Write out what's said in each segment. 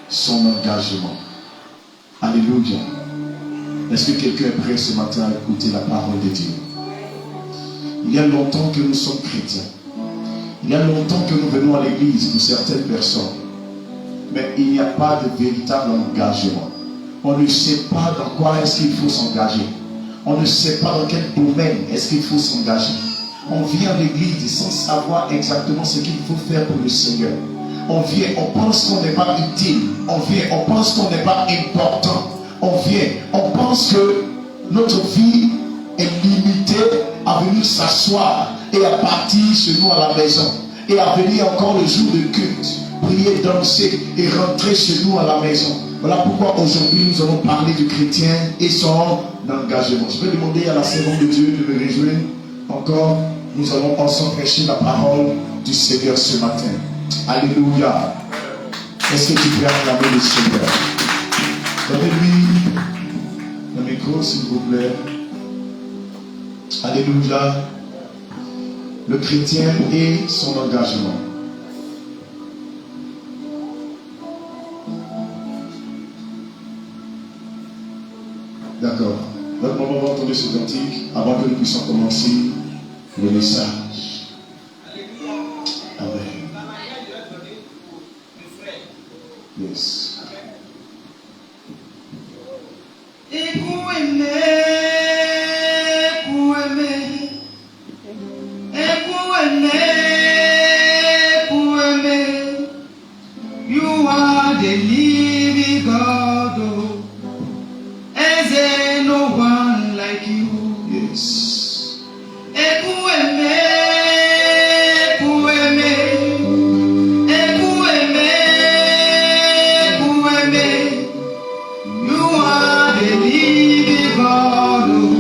son engagement. Alléluia. Est-ce que quelqu'un est prêt ce matin à écouter la parole de Dieu? Il y a longtemps que nous sommes chrétiens. Il y a longtemps que nous venons à l'église pour certaines personnes. Mais il n'y a pas de véritable engagement. On ne sait pas dans quoi est-ce qu'il faut s'engager. On ne sait pas dans quel domaine est-ce qu'il faut s'engager. On vient à l'église sans savoir exactement ce qu'il faut faire pour le Seigneur. On vient, on pense qu'on n'est pas utile. On vient, on pense qu'on n'est pas important. On vient, on pense que notre vie est limitée à venir s'asseoir et à partir chez nous à la maison. Et à venir encore le jour de culte, prier, danser et rentrer chez nous à la maison. Voilà pourquoi aujourd'hui nous allons parler du chrétien et son engagement. Je vais demander à la servante de Dieu de me rejoindre encore. Nous allons ensemble prêcher la parole du Seigneur ce matin. Alléluia. Est-ce que tu peux acclamer le Seigneur? Donnez-lui le micro s'il vous plaît. Alléluia. Le chrétien et son engagement. D'accord. Donc, on va entendre ce cantique avant que nous puissions commencer le message. Amen. Yes. You are the living God, oh. Is there no one like you? Yes. You are the living God, oh.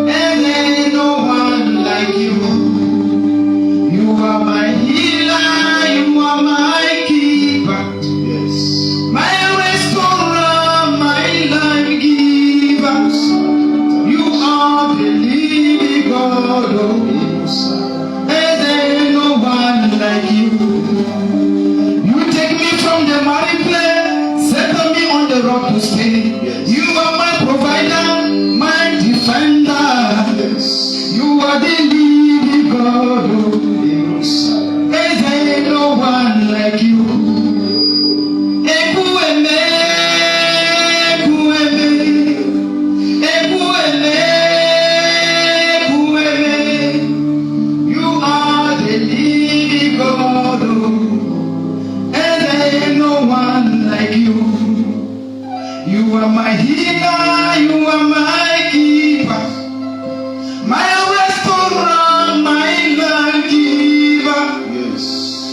Is there no one like you? You are my healer, you are my keeper. Yes. My restorer, my life giver, you are the living God, oh. Is there no one like you? You take me from the miry clay, settle me on the rock to stay. You are my provider, my defender. Yes. You are the living God, oh. Is there no one like you? You are the living God, oh. And there ain't no one like you. You are my healer, you are my keeper, my restorer, my life giver. Yes.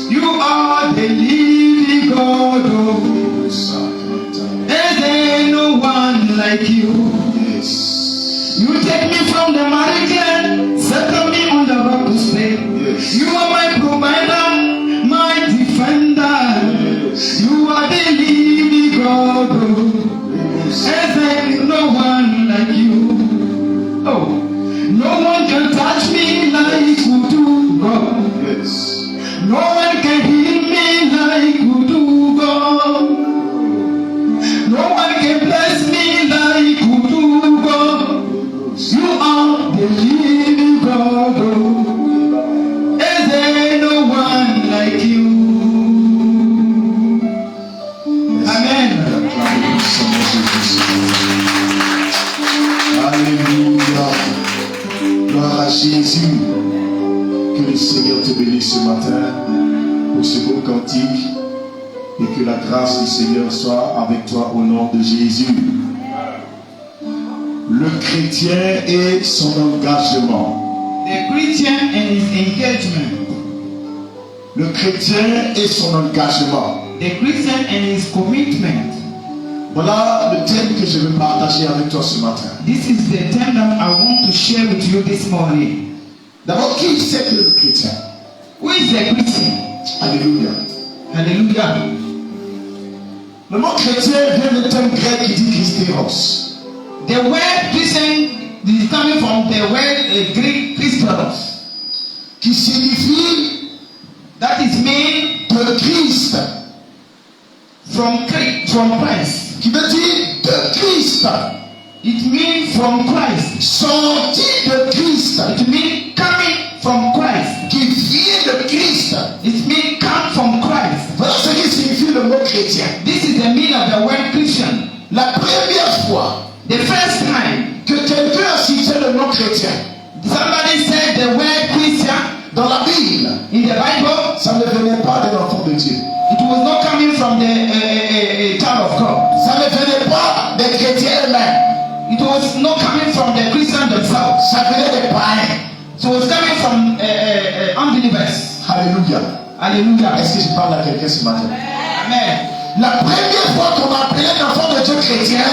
You are the living God, oh. And there ain't no one like you. Yes. You take me from the miry clay, settle me on the rock to stay. Yes. You are my provider, my defender. Yes. You are the living God, oh. And there is no one like you. Oh, no one can touch me like you do, God. Yes. No one can heal me like you do, God. No one can bless me like you do, God. You are the living God, oh. Is there no one like you? Amen. Alléluia. Gloire à Jésus. Que le Seigneur te bénisse ce matin pour ce beau cantique et que la grâce du Seigneur soit avec toi au nom de Jésus. Le chrétien et son engagement. The Christian and his engagement. Le chrétien et son engagement. The Christian and his commitment. Voilà le thème que je veux partager avec toi ce matin. This is the theme that I want to share with you this morning. D'abord, qui c'est que le chrétien? Who is the Christian? Alléluia. Hallelujah. Le mot chrétien vient d'un terme grec qui dit Christéros. The word Christian is coming from the word Greek Christos, Qui signifie that is mean de Christ. from Christ. Qui veut dire de Christ. It means from Christ. Sorti de Christ. It means coming from Christ. Qui vient de Christ. It means come from Christ. Voilà ce qui signifie le mot chrétien. This is the meaning of the word Christian. La première fois The first time que quelqu'un a cité le mot chrétien somebody said the word Christian dans la Bible, in the Bible, ça ne venait pas d'un enfant de Dieu. it was not coming from the child of God. Ça ne venait pas des chrétiens eux-mêmes. It was not coming from the Christians themselves. Ça venait des païens. So it was coming from unbelievers. Alléluia. Hallelujah. Est-ce que je parle à quelqu'un ce matin? Amen. La première fois qu'on a appelé un enfant de Dieu chrétien,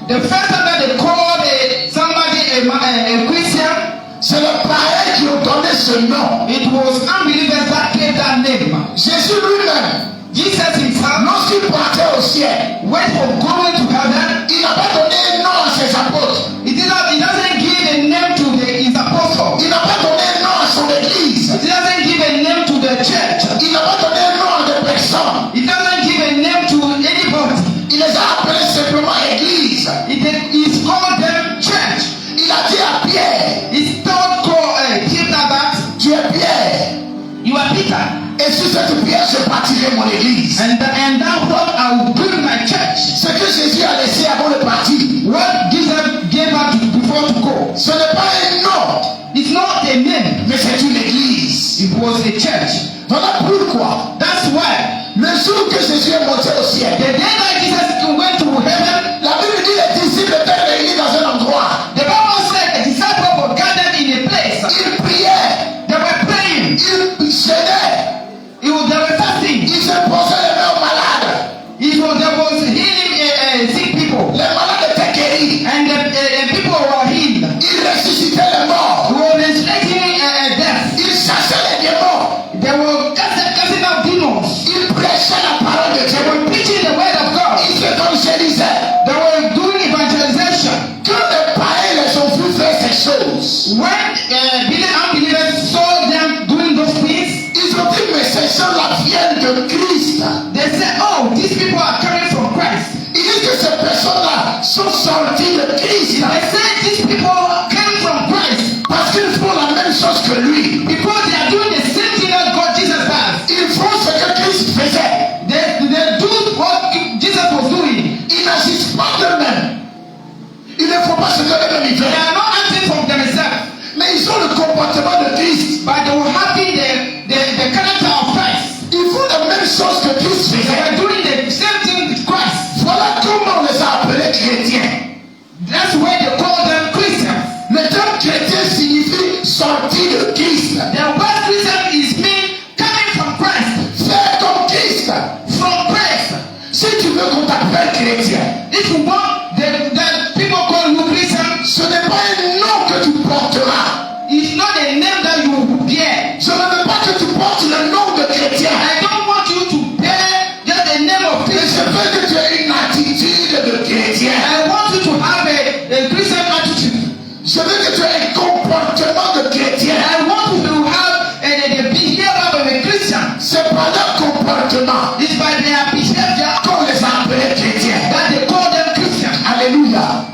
The first time that they called somebody a Christian, c'est le païen qui a donné ce nom. it was unbelievers that gave that name. Jésus lui-même, Jesus himself, lorsqu'il partait au ciel, went from going to heaven. il n'a pas donné un nom à ses apôtres. He doesn't give a name to his apostles. Il n'a pas donné un nom à son église. He doesn't give a name to the church. Il n'a pas donné un nom à des personnes. He doesn't give a name to anybody. Il les a appelés simplement église. He's called them church. Il a dit à Pierre, He's told Peter that tu es Pierre. you are Peter. Et sur cette pierre, je bâtirai mon église. And that what I will build my church. Ce que Jésus a laissé avant de partir, What Jesus gave out before to go. ce n'est pas un nom, It's not a name. mais c'est une église. It was a church. Voilà pourquoi, That's why le jour que Jésus est monté au ciel, the day that Jesus went to heaven, la Bible dit les disciples étaient réunis dans un endroit. the Bible said the disciples were gathered in a place. Ils priaient, They were praying. ils jeûnaient, They were fasting. ils imposaient les mains aux malades. There was healing sick people. Les malades étaient guéris. And the people were healed. Ils ressuscitaient les morts. They were resurrecting death. Ils chassaient les démons. They were casting out demons. Ils prêchaient la parole de They Dieu. were preaching the word of God. Ils évangélisaient. They were doing evangelization. Quand les païens les ont vus faire ces choses, When unbelievers saw them doing those things, ils ont dit, mais ces gens-là viennent de Christ. they said, "Oh, these people are coming from Christ." Ils disent que ces personnes-là sont sorties de Christ They said these people came from Christ parce qu'ils font la même chose que lui. because they are doing the same thing that God Jesus does. Ils font ce que Christ faisait. They do what Jesus was doing. Ils n'agissent pas d'eux-mêmes. Ils ne font pas ce que eux-mêmes ils They veulent. are not acting from themselves, Mais ils ont le comportement de Christ. but they were having the character of Christ. Ils font la même chose que Christ They faisait. were doing the same thing with Christ. Voilà comment on les a appelés chrétiens. That's why they call them Christians. Le terme chrétien signifie sorti de Christ. The word Christian is mean coming from Christ. Faire comme Christ. From Christ. Si tu veux qu'on t'appelle chrétien, If you want the people call you Christian, ce n'est pas un nom que tu porteras. it's not a name that you will bear. Je ne veux pas que tu portes le nom de chrétien. I don't want you to bear just the name of Mais je Christian. veux que tu aies une attitude de chrétien. I want you to have a Christian attitude. Je veux que tu aies un comportement de chrétien. I want you to have the behavior of a Christian. C'est par leur comportement It's by their behavior qu'on les a appelés chrétiens. that they call them Christian. Alléluia.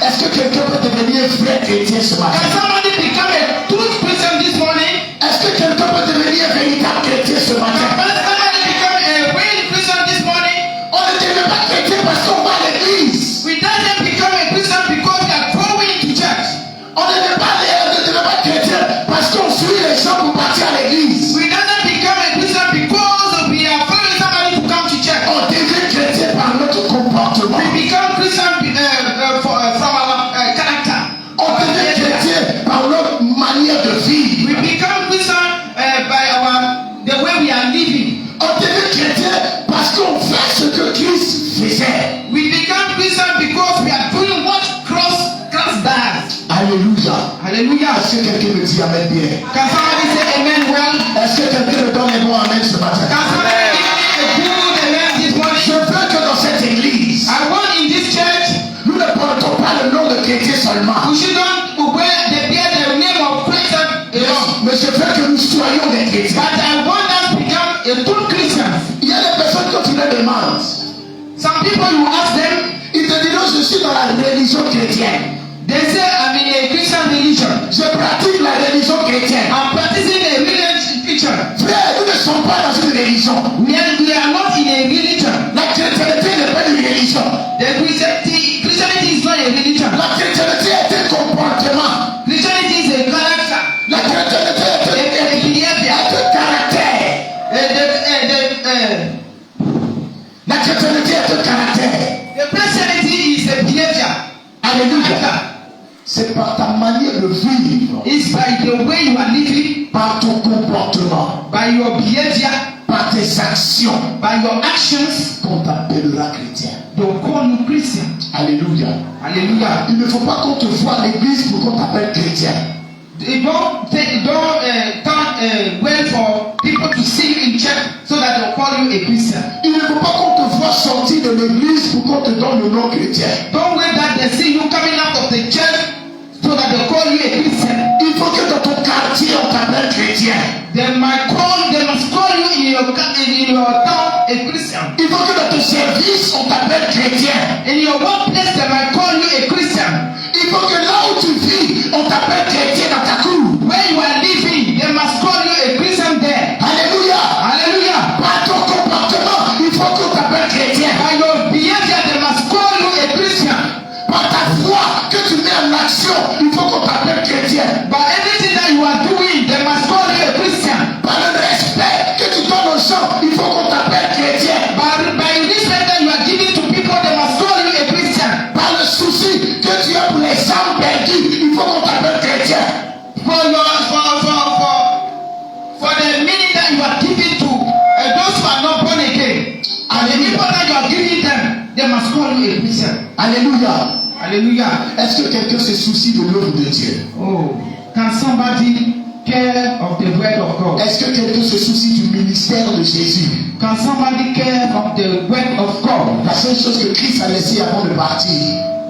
Est-ce que quelqu'un peut devenir vrai chrétien ce matin? Can somebody become a true Christian this morning? Est-ce que quelqu'un peut devenir véritable chrétien ce matin? Can somebody become a real Christian this morning? On ne devient pas chrétien parce qu'on va à l'église. We doesn't become a Christian because we are going to church. On ne devient pas chrétien parce qu'on suit les gens pour partir à l'église. We doesn't become a Christian because we are following somebody to come to church. On devient chrétien par notre comportement. We become Christian from our character. On devient chrétien par notre manière de vivre. We become Christian by the way we are living. On devient chrétien parce qu'on fait ce que Christ faisait. We become Christian because we are doing what Christ does. Alléluia. Hallelujah. Est-ce que quelqu'un me dit amen bien? Can somebody say amen well? Est-ce que quelqu'un me donne un bon amen ce matin? Can somebody give me a good amen this morning? Je veux que dans cette église, I want in this church, nous ne portons pas le nom de chrétien seulement. we shouldn't bear the name of Christian alone. Mais je veux que nous soyons des chrétiens. But I want us to become a true Christian. Il y a des personnes quand tu les demandes, people, you ask them, ils te diront je suis dans la religion chrétienne. they say, I'm in a Christian religion. Je pratique la religion chrétienne. I'm practicing a religion. Frère, nous ne sommes pas dans une religion. We are not in a religion. La chrétienté n'est pas une religion. The Christianity is not a religion. La chrétienté est un comportement. Christianity is a character. La chrétienté est un caractère. La chrétienté est un caractère. The Christianity is a behavior. Alléluia. C'est par ta manière de vivre, It's by the way you are living, par ton comportement, by your behavior, par tes actions, by your actions, qu'on t'appellera chrétien. they'll call you Christian. Alléluia. Hallelujah. Il ne faut pas qu'on te voie à l'église pour qu'on t'appelle chrétien. It don't well for people to see you in church so that they'll call you a Christian. Il ne faut pas qu'on te voie sortir de l'église pour qu'on te donne le nom chrétien. Don't wait that they see you coming out of the church so that they'll call you a Christian. Il faut que dans ton quartier on t'appelle chrétien. They must call you in your town a Christian. Il faut que dans ton service on t'appelle chrétien. In your workplace they might call you a Christian. Il faut que là où tu vis on t'appelle chrétien dans ta cour. Where you are living, they must call you a Christian there. Alléluia. Hallelujah. Par ton comportement, il faut qu'on t'appelle chrétien. By your behavior, they must call you a Christian. Par ta foi que tu mets en action, il faut qu'on t'appelle chrétien. By everything that you are doing, they must call you a Christian. Par le respect que tu donnes aux gens, il faut qu'on t'appelle chrétien. By respect that you are giving to people, they must call you a Christian. Par le souci que tu as pour les âmes perdues, il faut qu'on t'appelle chrétien. For the meaning that you are giving to those who are not born again, and the people that you are giving them, they must call you a Christian. Alléluia. Hallelujah. Est-ce que quelqu'un se soucie de l'œuvre de Dieu? Oh, can somebody care of the word of God? Est-ce que quelqu'un se soucie du ministère de Jésus? Can somebody care of the word of God? La seule chose que Christ a laissé avant de partir,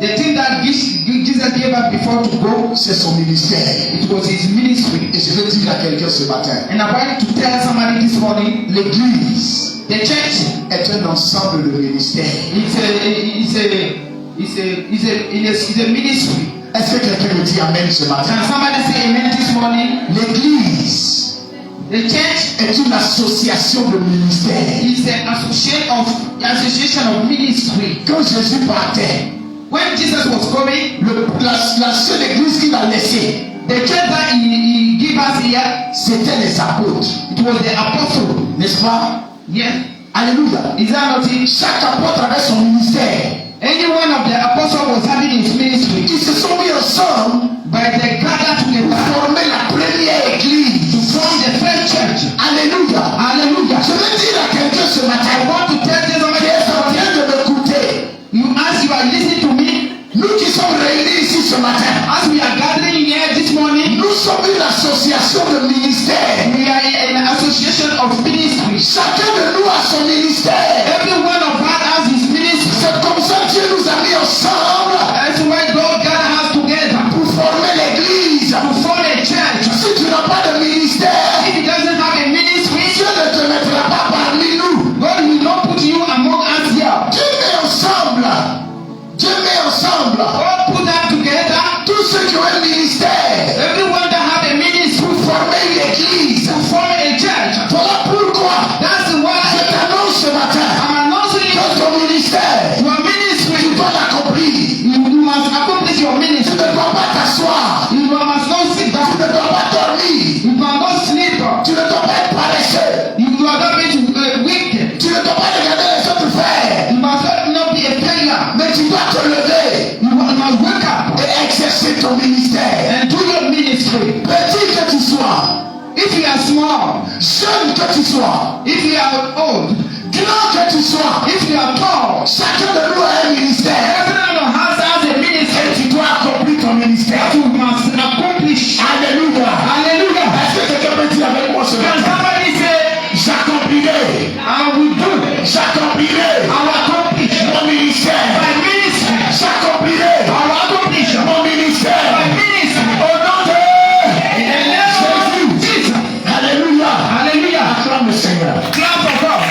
The thing that Jesus gave us before to go, c'est son ministère. it was his ministry. Et je veux dire à quelqu'un ce matin, And I'm going to tell somebody this morning, l'Église the church est un ensemble de ministères. is a ministry. Est-ce que quelqu'un me dit Amen ce matin? Can somebody say amen this morning? L'Église The church est une association de ministères. is an association of ministry. Quand Jésus partait, When Jesus was coming, la seule église qu'il a laissée, the church that he gave us here, c'était les apôtres. it was the apostle. N'est-ce pas? Yes. Alléluia. Is that not it? Chaque apôtre avait son ministère. Any one of the apostles was having his ministry. Ils se sont mis ensemble But they gathered pour together former la première église. to form the first church. Alléluia. Hallelujah. Je veux dire à quelqu'un ce I matin, want to tell you qui est en something. train de m'écouter, As you are listening to me, nous qui sommes réunis ici ce matin, as we are gathering here this morning, nous sommes une association de ministères. we are in an association of ministry. Chacun de nous a son ministère. Every one of us has his ministry. C'est comme ça que Dieu nous a mis ensemble That's why God gathered us together pour former l'église. to form a church. Si tu n'as pas de ministère, If he doesn't have a ministry, Dieu ne te mettra pas parmi nous. God will not put you among us here. Dieu met ensemble. Dieu met ensemble God put that together. tous ceux qui ont un ministère Everyone that have a ministry pour former une église. to form a church. Voilà pourquoi That's je why t'annonce ce matin I'm announcing que ton ministère, your tu ministry. dois l'accomplir. You must accomplish your Tu ministry. ne dois pas t'asseoir. You must not sit Tu down. ne dois pas dormir. You must not sleep. Tu ne dois pas être paresseux. You are not going to weak. Tu ne dois pas regarder les autres faire. You must not be a failure. Mais tu dois te lever You must wake up et exercer ton ministère. and do your ministry. Petit que tu sois, If you are small, jeune que tu sois, if you are old, grand que tu sois, if you are tall, chacun de nous a un ministère. everyone has a Et ministry. tu dois accomplir ton ministère. You must accomplish. Alléluia. Hallelujah. Est-ce que quelqu'un peut dire avec moi ce Can matin? somebody say, J'accomplirai. I will do it. J'accomplirai I will accomplish mon ministère. my ministry. J'accomplirai I will accomplish mon my ministère. ministry. Au nom de In the name of Jesus. Alléluia. Hallelujah. Acclame le Seigneur. Clap for God.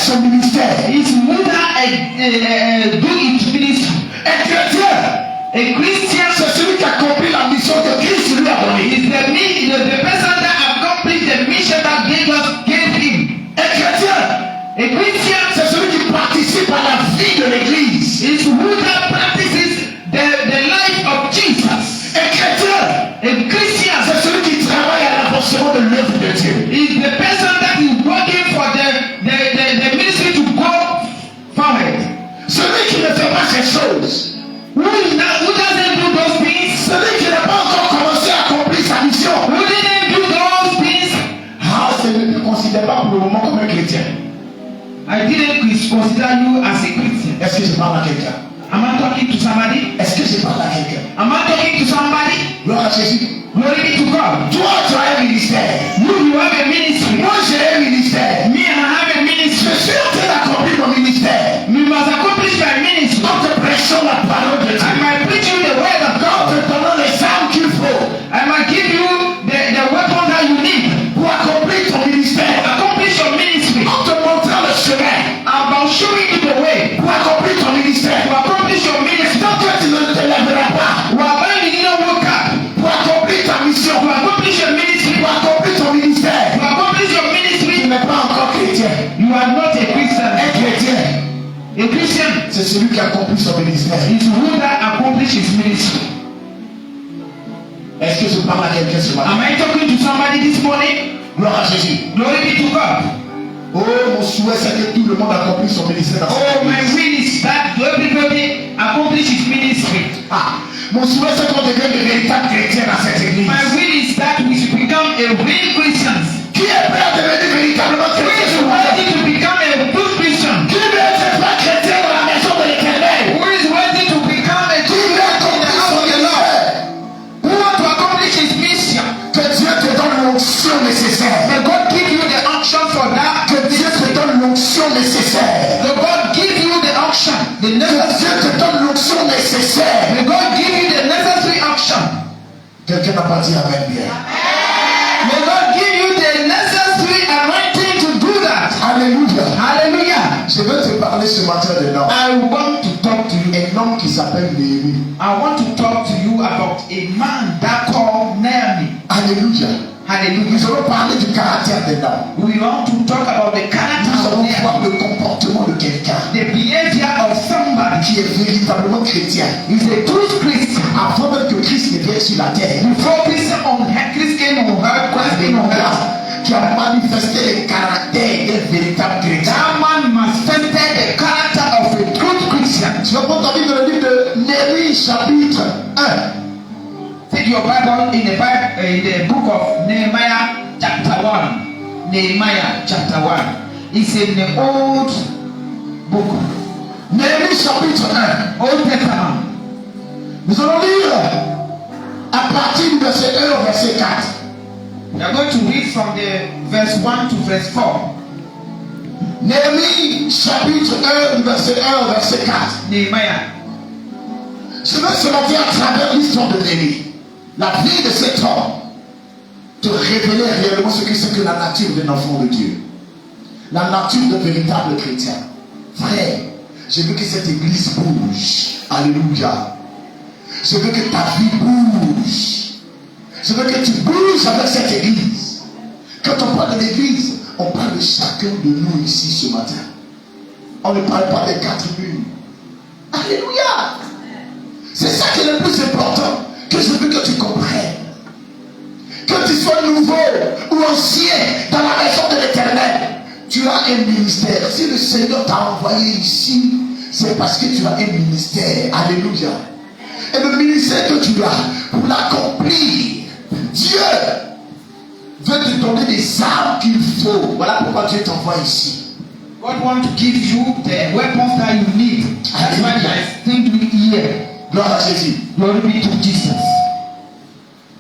son ministère. is who that do its ministry. Un chrétien, A Christian c'est celui qui accomplit la mission que Christ lui a donnée. is the person that accomplished the mission that God gave him. Un chrétien, A Christian c'est celui qui participe à la vie de l'église. is who that practices the life of Jesus. Un chrétien, A Christian c'est celui qui travaille à l'avancement de l'œuvre de Dieu. is the person that is working for the ministry to go forward. Celui qui ne fait pas ces choses. Who doesn't do those things? Celui qui n'a pas encore commencé à accomplir sa mission. Who didn't do those things? Ah, ce ne te considère pas pour le moment comme un chrétien. I didn't consider you as a Christian. Est-ce que je parle à quelqu'un? Am I talking to somebody? Est-ce que je parle à quelqu'un? Am I talking to somebody? Gloire à Jésus. Glory be to God. Toi, tu as un ministère. You have a ministry. Moi, j'ai un ministère. Me, I have a Je ministry. suis en train d'accomplir mon ministère. We must accomplish my ministry. En te prêchant la parole de I Dieu. might preach you the word of En God. te donnant les armes qu'il faut I might give you the weapon that you need. pour accomplir ton ministère. Accomplish your ministry. En te montrant le chemin About showing you the way. pour accomplir ton ministère. To accomplish your ministry. Tant que tu ne te lèveras pas When you didn't wake up. pour accomplir ta mission, To accomplish your ministry. pour accomplir ton ministère, To accomplish your tu ministry. n'es pas encore chrétien. You are not a Christian. Un chrétien, A Christian c'est celui qui accomplit son ministère. is who that accomplish his ministry. Est-ce que je parle à quelqu'un ce matin? Am I talking to somebody this morning? Gloire à Jésus. Glory be to God. Oh, mon souhait, c'est que tout le monde accomplisse son ministère dans cette Oh, my église. will is that everybody accomplish his ministry. Ah, mon souhait, c'est qu'on devienne de véritables chrétiens dans cette église. My will is that we should become a real Christians. Qui est prêt à devenir véritablement We chrétien ce should matin? ready to become a good Christian. Qui veut être pas chrétien dans la maison de l'Éternel? Who is ready to become a Qui good veut Christian in the accomplir house son of the Lord? ministère? Who want to accomplish his mission? Que Dieu te donne l'onction nécessaire. May God give you the unction for that. Que Dieu te donne l'onction nécessaire. May God give you the unction, the Que necessary. Dieu te donne l'onction nécessaire. May God give you the necessary unction. Quelqu'un n'a pas dit amen bien. May God give you the necessary anointing to do that. Alléluia. Hallelujah. Je veux te parler ce matin d'un homme. I want to talk to you. Un homme qui s'appelle Néhémie. I want to talk to you about a man that called Nehemiah. Alléluia. Hallelujah. Nous allons parler du caractère d'un homme. We want to talk about the character Nous of allons voir Nehemiah. le comportement de quelqu'un The behavior of somebody qui est véritablement chrétien. is a true Christian. Avant même que Christ ne vienne sur la terre. Before Christ came on earth, Christ came on earth. Qui a manifesté le caractère d'un véritable chrétien. That man manifested the character of a true Christian. Tu vas prendre ta Bible dans le livre de Néhémie chapitre 1. Take your Bible in the book of Nehemiah chapter 1. Nehemiah chapter 1. It's in the old book. Néhémie chapitre 1. Old Testament. Nous allons lire à partir du verset 1 au verset 4. We are going to read from the verse 1 to verse 4. Néhémie chapitre 1 du verset 1 au verset 4. Nehemiah. Je veux ce matin à travers l'histoire de Néhémie, la vie de cet homme, te révéler réellement ce que c'est que la nature d'un enfant de Dieu. La nature d'un véritable chrétien. Frère, je veux que cette église bouge. Alléluia. Je veux que ta vie bouge. Je veux que tu bouges avec cette église. Quand on parle de l'église, on parle de chacun de nous ici ce matin. On ne parle pas des quatre murs. Alléluia. C'est ça qui est le plus important. Que je veux que tu comprennes. Que tu sois nouveau ou ancien dans la maison de l'Éternel. Tu as un ministère. Si le Seigneur t'a envoyé ici, c'est parce que tu as un ministère. Alléluia. Et le ministère que tu as, pour l'accomplir, Dieu veut te donner des armes qu'il faut. Voilà pourquoi Dieu t'envoie ici. God wants to give you the weapons that you need. That's why I think we here. Gloire à Jésus. Glory be to Jesus.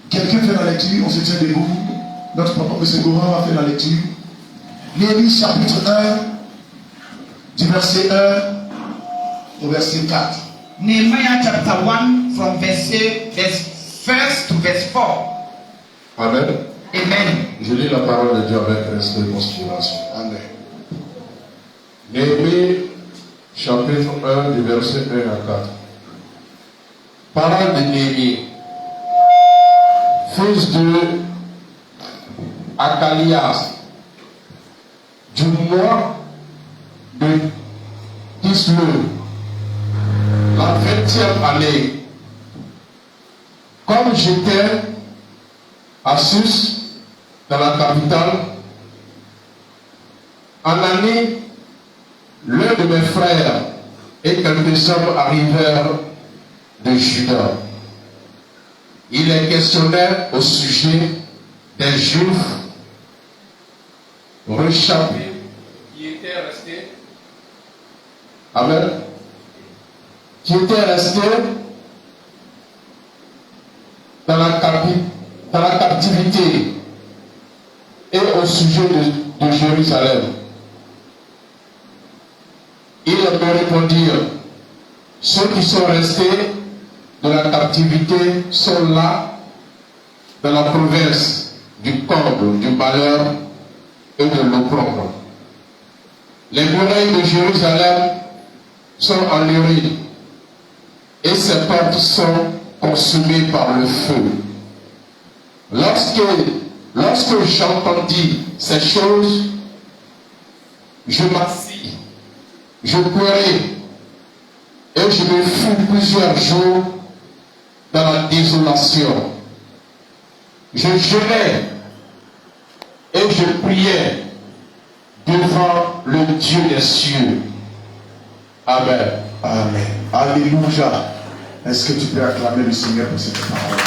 Quelqu'un fait la lecture, on se tient debout. Notre papa, M. Gorin, va faire la lecture. Néhémie chapitre 1, du verset 1 au verset 4. Nehemiah chapter 1 from verse 1 to verse 4. Amen. Amen. Je lis la parole de Dieu avec respect et considération. Amen. Néhémie, chapitre 1, du verset 1 à 4. Parole de Néhémie, fils de Akalias, du mois de Kislev, la 20e année, comme j'étais à Sus, dans la capitale, en année, l'un de mes frères et quelques hommes arrivèrent de Juda. Il les questionnait au sujet des Juifs réchappés qui étaient restés. Amen. Qui étaient restés dans la captivité et au sujet de Jérusalem. Ils me répondirent, ceux qui sont restés de la captivité sont là dans la province du comble, du malheur et de l'opprobre. Les murailles de Jérusalem sont en urine et ses portes sont consumées par le feu. Lorsque j'entendis ces choses, je m'assis, je pleurai et je me fus plusieurs jours dans la désolation. Je jeûnais et je priais devant le Dieu des cieux. Amen. Amen. Alléluia. Est-ce que tu peux acclamer le Seigneur pour cette parole?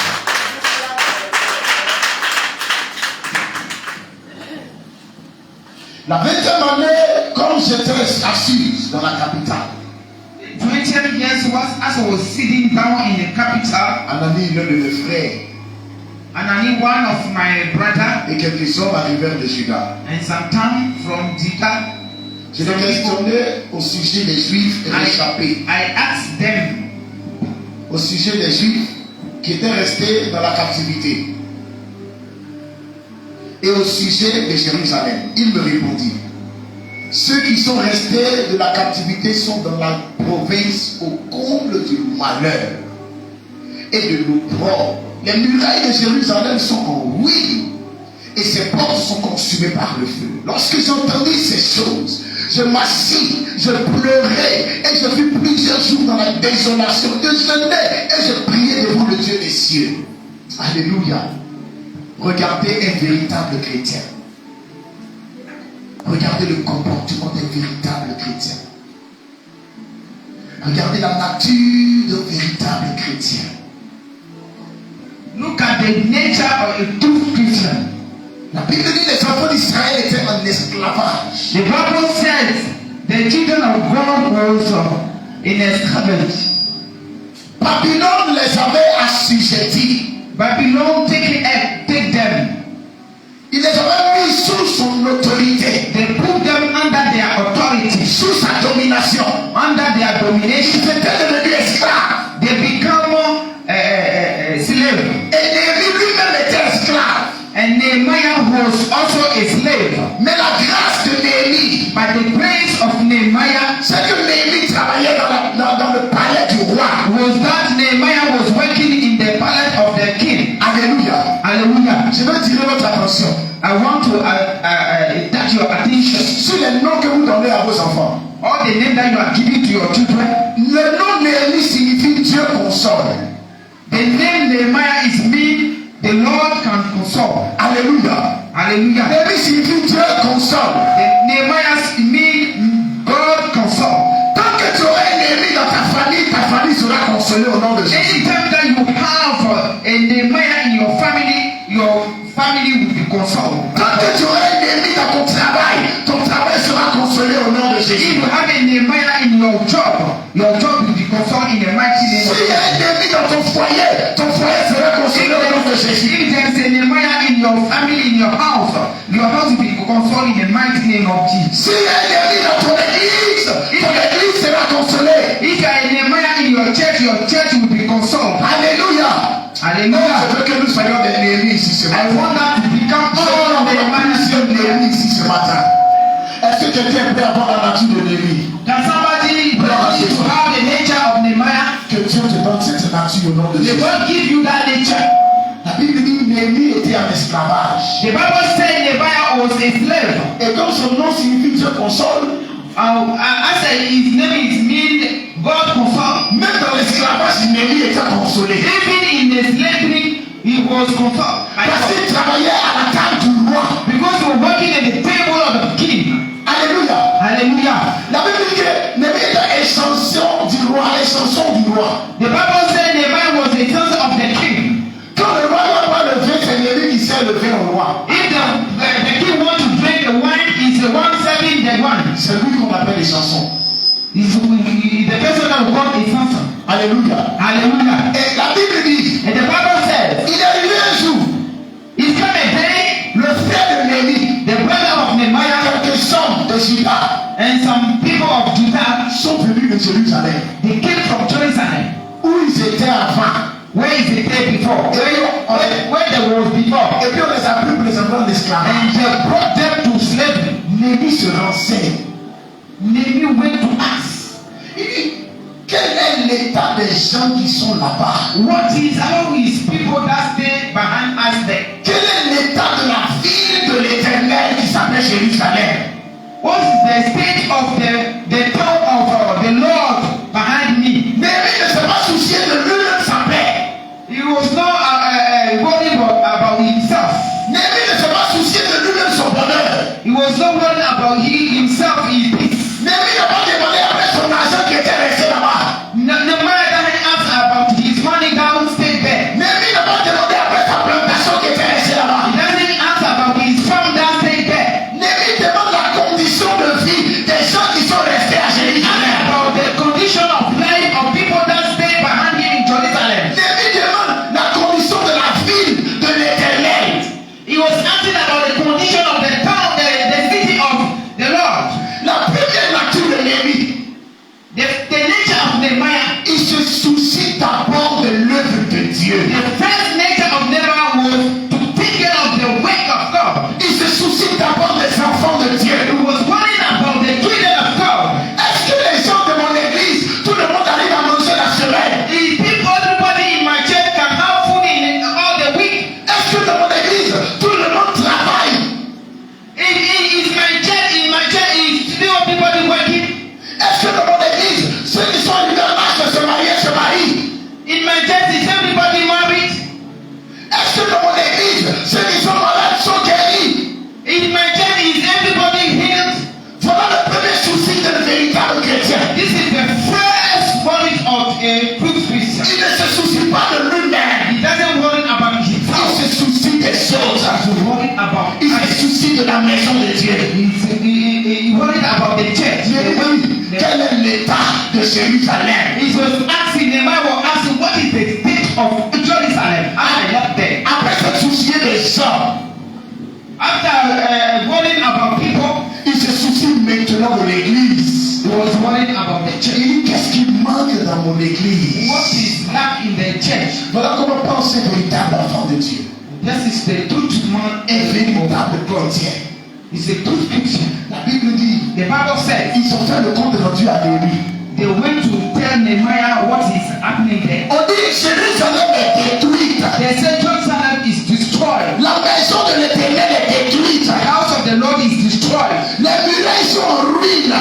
La 20e année, comme j'étais assis dans la capitale, 20 years as I was sitting down in the capital, Anani, l'un de mes frères, Anani, one of my brother, et quelques hommes arrivèrent de Juda. and some time from Judah, Je les questionnais au sujet des Juifs réchappés, I asked them au sujet des Juifs qui étaient restés dans la captivité et au sujet de Jérusalem. Ils me répondirent, ceux qui sont restés de la captivité sont dans la province au comble du malheur et de l'opprobre. Les murailles de Jérusalem sont en ruine et ses portes sont consumées par le feu. Lorsque j'entendis ces choses, je m'assis, je pleurais et je fus plusieurs jours dans la désolation. Je jeûnais et je priais devant le Dieu des cieux. Alléluia. Regardez un véritable chrétien. Regardez le comportement d'un véritable chrétien. Regardez la nature d'un véritable chrétien. look at the nature of a true Christian. La Bible dit que les enfants d'Israël étaient en esclavage. The Bible says the children of God was in esclavage. Babylone les avait assujettis. Babylon take them. Il les avait mis sous son autorité, They put them under their authority, sous sa domination. under their Ils domination. étaient devenus esclaves. They become slaves. Et Néhémie lui-même était esclave. And Nehemiah was also a slave. Mais la grâce de Néhémie, But the grace of Nehemiah c'est que Néhémie travaillait dans le palais du roi. was that Nehemiah was working in the palace of the king. Alléluia. Hallelujah. Je veux tirer votre attention I want to touch your attention. sur les noms que vous donnez à vos enfants. All the names that you are giving to your children. Le nom Néhémie signifie Dieu console. The name Nehemiah is mean the Lord can console. Alléluia. Hallelujah. Néhémie signifie Dieu console. The Nehemiah mean God console. Tant que tu auras un Néhémie dans ta famille sera consolée au nom de Jésus. Anytime that you have a Nehemiah in your family will be consoled. Tant que tu auras un Néhémie dans ton travail sera consolé au nom de If Jésus. you have a Nehemiah in your job will be consoled in the mighty name of S'il y a un Néhémie dans ton foyer sera consolé au nom de Jésus. If there is a Nehemiah in your family, in your house will be consoled in the mighty name of Jesus. S'il y a un Néhémie dans ton église sera consolée. If you are a Nehemiah in your church will be consoled. Alléluia. Hallelujah. Je veux que nous soyons des Néhémies ici ce I matin. want that to become all of the Plusieurs Nehemiah. Néhémies ici ce matin. Est-ce que quelqu'un peut avoir la nature de Néhémie? Can somebody need to have the nature of Nehemiah? Que Dieu te donne cette nature au nom de They Jésus. won't give you that nature. La Bible dit Néhémie était en esclavage. The Bible said Nehemiah was a slave. Et comme son nom signifie Dieu console, I said his name is mean God console. même dans l'esclavage, Néhémie était consolé. Even in the slavery, he was consoled. Parce qu'il travaillait à la table du roi. Because he was working at the table of the king. Alléluia. Hallelujah. La Bible dit que Néhémie était extension du roi, l'extension du roi. The Bible said Nehemiah was the son of the king. Quand le roi n'a pas levé, c'est Néhémie qui sert le vin au roi. If the king wants to drink the wine, is the one serving the wine. C'est lui qu'on appelle les chansons. Is the person that will a Samson. Alléluia. Hallelujah. Et la Bible dit, And the Bible says, il est arrivé un jour, it's come a day, le frère de Néhémie, the brother of Nehemiah quelques hommes de Juda, and some people of Judah, sont venus de Jérusalem, they came from Jerusalem. où ils étaient avant. Where is the day before? Where there was before. Et puis on les a pris présentement en esclavage. And they brought them to slavery. Néhémie se renseigne. Nehemiah went to ask, Il dit, quel est l'état des gens qui sont là-bas? how is people that stay behind us there? Quel est l'état de la ville de l'Éternel qui s'appelle Jérusalem? What is the state of the town of the Lord behind me? Néhémie ne s'est pas soucié de lui-même sa paix. He was not worried about himself. Néhémie ne s'est pas soucié de lui-même son bonheur. He was not worried about himself, his peace. Néhémie n'a pas demandé après son argent qui était resté là-bas. Nehemiah doesn't ask about his money downstairs there. Néhémie n'a pas demandé après sa plantation qui était restée là-bas. He doesn't ask about his farm downstairs there. Néhémie demande la condition de vie des gens qui sont restés à Jérusalem. About the condition of life of people that stay behind him in Jerusalem. Néhémie demande la condition de la ville de l'Éternel. He was asking about the condition of the town, the city of the Lord. La première nature de Néhémie, The nature of Nehemiah. il se soucie d'abord de l'œuvre de Dieu. The first nature of Nehemiah was to take care of the work of God. Il se soucie d'abord des enfants de Dieu. He was worrying about the children of God. Est-ce que les gens de mon église, tout le monde arrive à manger la semaine? If everybody in my church can have food in all the week, Est-ce que dans mon église, tout le monde travaille? in my church, is still everybody working? Est-ce que dans mon église, ceux qui sont arrivés à l'âge de se marier se marient? In my church, is everybody married? Est-ce que dans mon église, ceux qui sont malades sont guéris? In my church, is everybody healed? Voilà le premier souci d'un véritable chrétien. This is the first worry of a true Christian. Il ne se soucie pas de lui-même. He doesn't worry about Il himself. se soucie des choses. He worried about Il se soucie de la maison de Dieu. he worried about the church. Néhémie, quel est l'état de Jérusalem? He was asking, Nehemiah was asking, what is the state of Jerusalem? I left there. Après se soucier des hommes, After worrying about people, il se soucie maintenant de l'église. he was worrying about the Il church. dit, qu'est-ce qui manque dans mon église? What is lack in the church? Voilà comment pense un véritable enfant de Dieu. This is the truth man, Un véritable chrétien. It's a truth Christian. La Bible dit, The Bible says ils ont fait le compte rendu à Néhémie. they went to tell Nehemiah what is happening there. On dit, Jérusalem est détruite. They said Jerusalem is destroyed. La maison de l'Éternel est détruite. The house of the Lord is destroyed. Les murailles sont en ruine.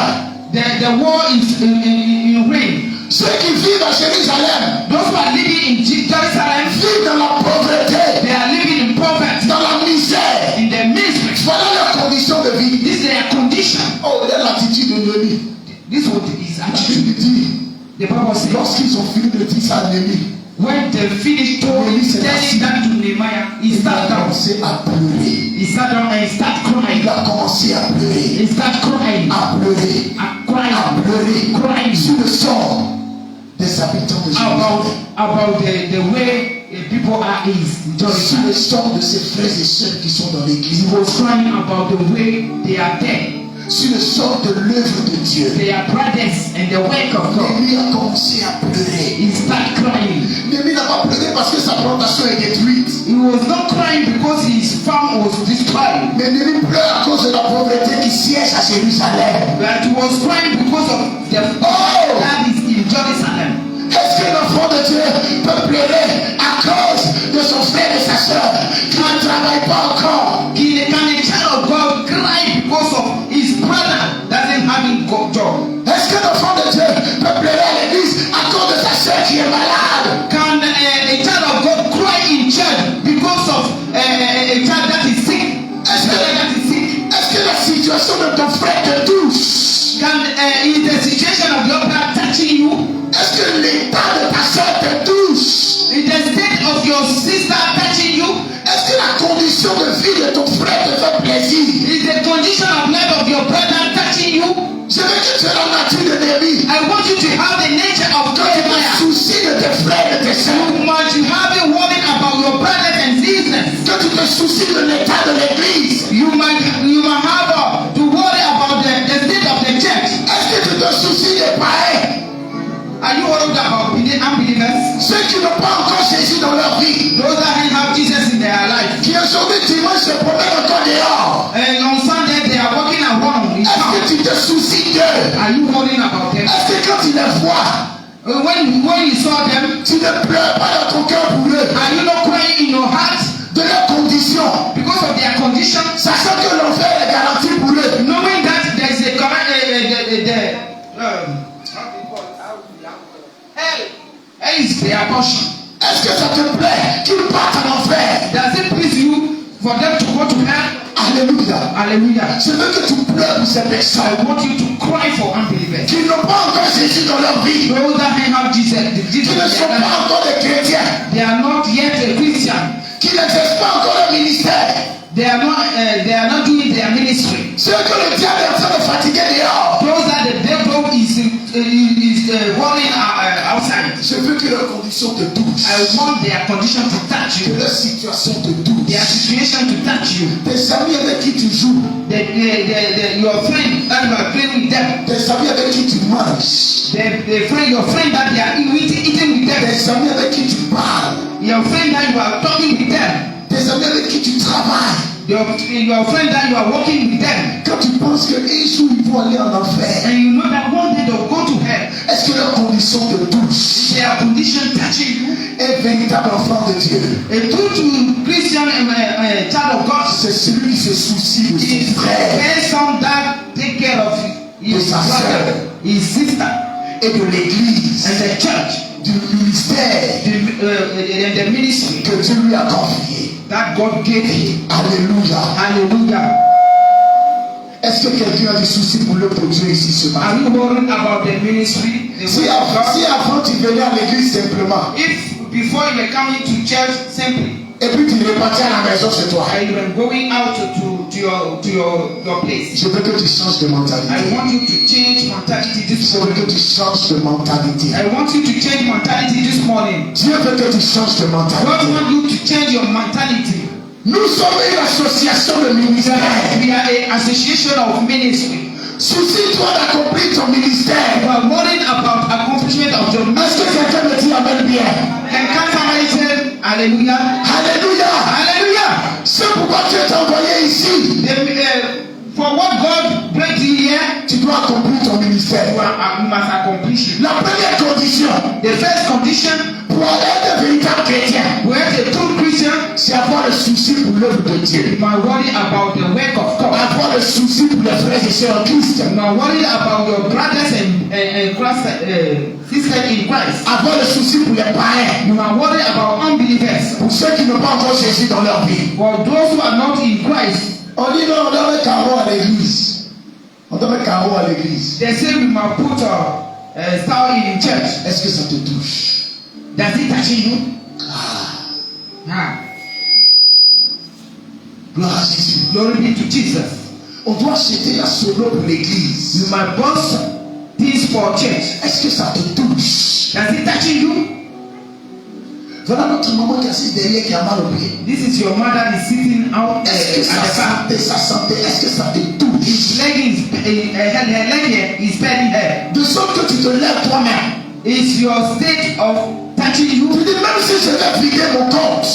The wall is in ruin. Ceux qui vivent à Jérusalem Those who are living in Jerusalem, vivent dans la pauvreté, they are living in poverty, dans la misère. in the misery. Voilà leur condition de vie. This is their condition. Oh, il y a l'attitude de Néhémie. This is what is La actually. Bible dit, The Bible says, lorsqu'ils ont fini de dire ça à Néhémie, when they finished telling that to Nehemiah, he il a sat down. commencé à pleurer. He sat down and he started crying. Il a commencé à pleurer. He started crying. À pleurer. And À crying. pleurer. Crying. Sur le sort des habitants de Jérusalem. About the way people are is in Sur Jerusalem. le sort de ses frères et sœurs qui sont dans l'église. He was crying about the way they are there. Sur le sort de l'œuvre de Dieu. They are brothers and the work of God. Néhémie a commencé à pleurer. He started crying. Néhémie n'a pas pleuré parce que sa plantation est détruite. He was not crying because his farm was destroyed. Mais Néhémie pleure à cause de la pauvreté qui siège à Jérusalem. But he was crying because of the that is in Jerusalem. Est-ce que l'enfant de Dieu peut pleurer à cause de son frère et sa soeur qui ne travaillent pas encore? Can a child of God cry because of his brother doesn't have a job? Est-ce que l'enfant de Dieu peut pleurer à l'église à cause de sa soeur qui est malade? Can a child of God cry in church because of a child that is sick? Est-ce que la situation de ton frère te touche? Is the situation of your brother touching you? Est-ce que l'état de ta soeur te touche? Is the state of your sister touching you? Est-ce que la condition de vie de ton frère te fait plaisir? Is the condition of life of your brother touching you? Je veux que tu aies la nature de Néhémie. I want you to have the nature of Que tu te Jeremiah. soucies de tes frères et de tes soeurs. You must have a worry about your brothers and sisters. Que tu te soucies de l'état de l'église. You might have to worry about the state of the church. Est-ce que tu te soucies des païens? Are you worried about the unbelievers? Ceux qui n'ont pas encore Jésus dans leur vie. Those that don't have Jesus in their life. Qui aujourd'hui dimanche se promènent encore dehors. And on Sunday they are walking around. Est-ce que tu te soucies d'eux? Are you worrying about them? Est-ce que quand tu les vois, When you saw them, tu ne pleures pas dans ton cœur pour eux? are you not crying in your heart De leurs conditions. because of their condition? Sachant que l'enfer est garanti pour eux. Knowing that there is a hell is their portion. Est-ce que ça te plaît qu'ils partent en enfer? Does it please you for them to go to hell? Alléluia. Hallelujah. Je veux que tu pleures pour ces I personnes want you to cry for unbelievers. qui n'ont pas encore Jésus dans leur vie. Those that have Jesus, Qui ne sont pas encore des chrétiens. they are not yet a Christian. Qui n'exercent pas encore le ministère. They are not doing their ministry. Ceux que le diable est en train de fatiguer dehors. Those that the devil is worrying outside. Je veux que leurs conditions te touchent. I want their condition to touch Que you. leur situation te touche. Their situation to touch you. Tes amis avec qui tu joues. Your friend that you are playing with them. Tes amis avec qui tu manges. Your friend that they are eating with them. Tes amis avec qui tu parles. Your friend that you are talking with them. Tes amis avec qui tu travailles. Your friend that you are working with them. Quand tu penses qu'un jour ils vont aller en enfer. And you know that one day they'll go to hell. Est-ce que leurs conditions te touchent? Their condition touching you. Un véritable enfant de Dieu. A true Christian child of God C'est celui qui se soucie de is son frère a person that take care of his brother, his sister, et de l'église, and the church, du ministère and the ministry que Dieu lui a confié. that God gave him. Alléluia. Hallelujah. Est-ce que quelqu'un a des soucis pour le produire ici ce matin? Are you worried about the ministry? The Si word of God? avant tu venais à l'église simplement If before you were coming to church simply, et puis tu repartais à la maison chez toi, and you were going out to your place, je veux que tu changes de mentalité. I want you to change mentality this Je veux que morning. tu changes de mentalité. I want you to change mentality this morning. Dieu veut que tu changes de God mentalité. wants you to change your mentality. Nous sommes une association de ministères. We are an association of ministry. Soucie-toi d'accomplir ton ministère. You are worried about accomplishment of your Est-ce que ministry. quelqu'un me dit amen bien? Can somebody say hallelujah? Alléluia. Hallelujah. C'est pourquoi Dieu t'a envoyé ici. For what God brought you here, Tu dois accomplir ton ministère. you must accomplish it. La première condition The first condition pour être un véritable chrétien, to have a true Christian, c'est avoir le souci pour l'œuvre de Dieu. you are worried about the work of God. Avoir le souci pour les frères et sœurs en Christ. You are worried about your brothers and sisters in Christ. Avoir le souci pour les païens. You are worried about unbelievers. Pour ceux qui n'ont pas encore Jésus dans leur vie. For those who are not in Christ, On dit non, on doit mettre carreau à l'église. On doit mettre carreau à l'église. they say we must put a star in church. Est-ce que ça te touche? Does it touch you? Gloire à Jésus. Glory be to Jesus. On doit acheter la solo pour l'église. You must boss things for church. Est-ce que ça te touche? Does it touch you? Voilà notre maman qui est assise derrière qui a mal au pied. This is your mother is sitting out Est-ce que at the back. sa santé, est-ce que ça te touche? His leg is her leg is bending her. De sorte que tu te lèves toi-même. Is your state of touching Tu you? dis même si je vais vider mon compte,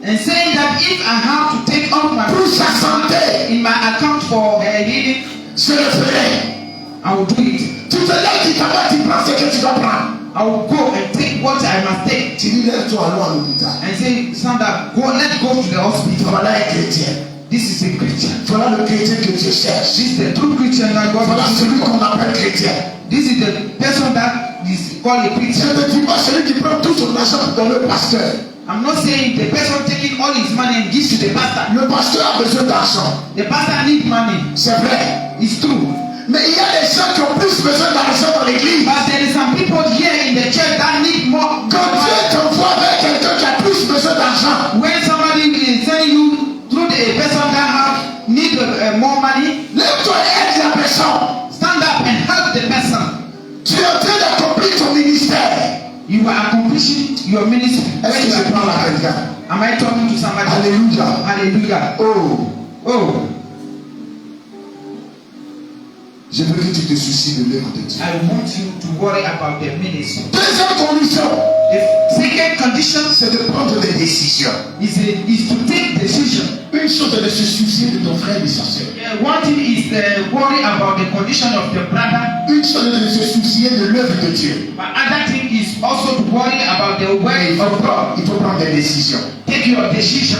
And saying that if I have to take off my pour sa santé, in my account for her healing, je le ferai. I will do it. Tu te lèves, tu t'en vas, tu prends ce que tu dois prendre. I will go and take what I must take. Tu dis, lève-toi, allons à l'hôpital. And say, stand up, go, let's go to the hospital. Voilà un chrétien. This is a Christian. Voilà le chrétien que Dieu cherche. This is the true Christian that God Voilà is celui looking qu'on for. appelle chrétien. This is the person that is called a Je Christian. ne dis pas celui qui prend tout son argent pour donner au pasteur. I'm not saying the person taking all his money and gives to the pastor. Le pasteur a besoin d'argent. The pastor needs money. C'est vrai. It's true. Mais il y a des gens qui ont plus besoin d'argent dans l'église. But there is some people here in the church that need more. Quand Dieu t'envoie vers quelqu'un qui a plus besoin d'argent, When somebody is telling you through a person that have need more money, lève-toi et aide la personne. stand up and help the person. Tu es en train d'accomplir ton ministère. You are accomplishing your ministry. Est-ce que je parle à quelqu'un? Am I talking to somebody? Alléluia. Hallelujah. Oh, Oh, je veux que tu te soucies de l'œuvre de Dieu. I want you to worry about the ministry. Deuxième condition, The second condition c'est de prendre des décisions. is to take decision. Une chose est de se soucier de ton frère et de sa sœur. One thing is the worry about the condition of the brother. Une chose est de se soucier de l'œuvre de Dieu. But other thing is also to worry about the way of God. Il faut prendre des décisions. Take your decision.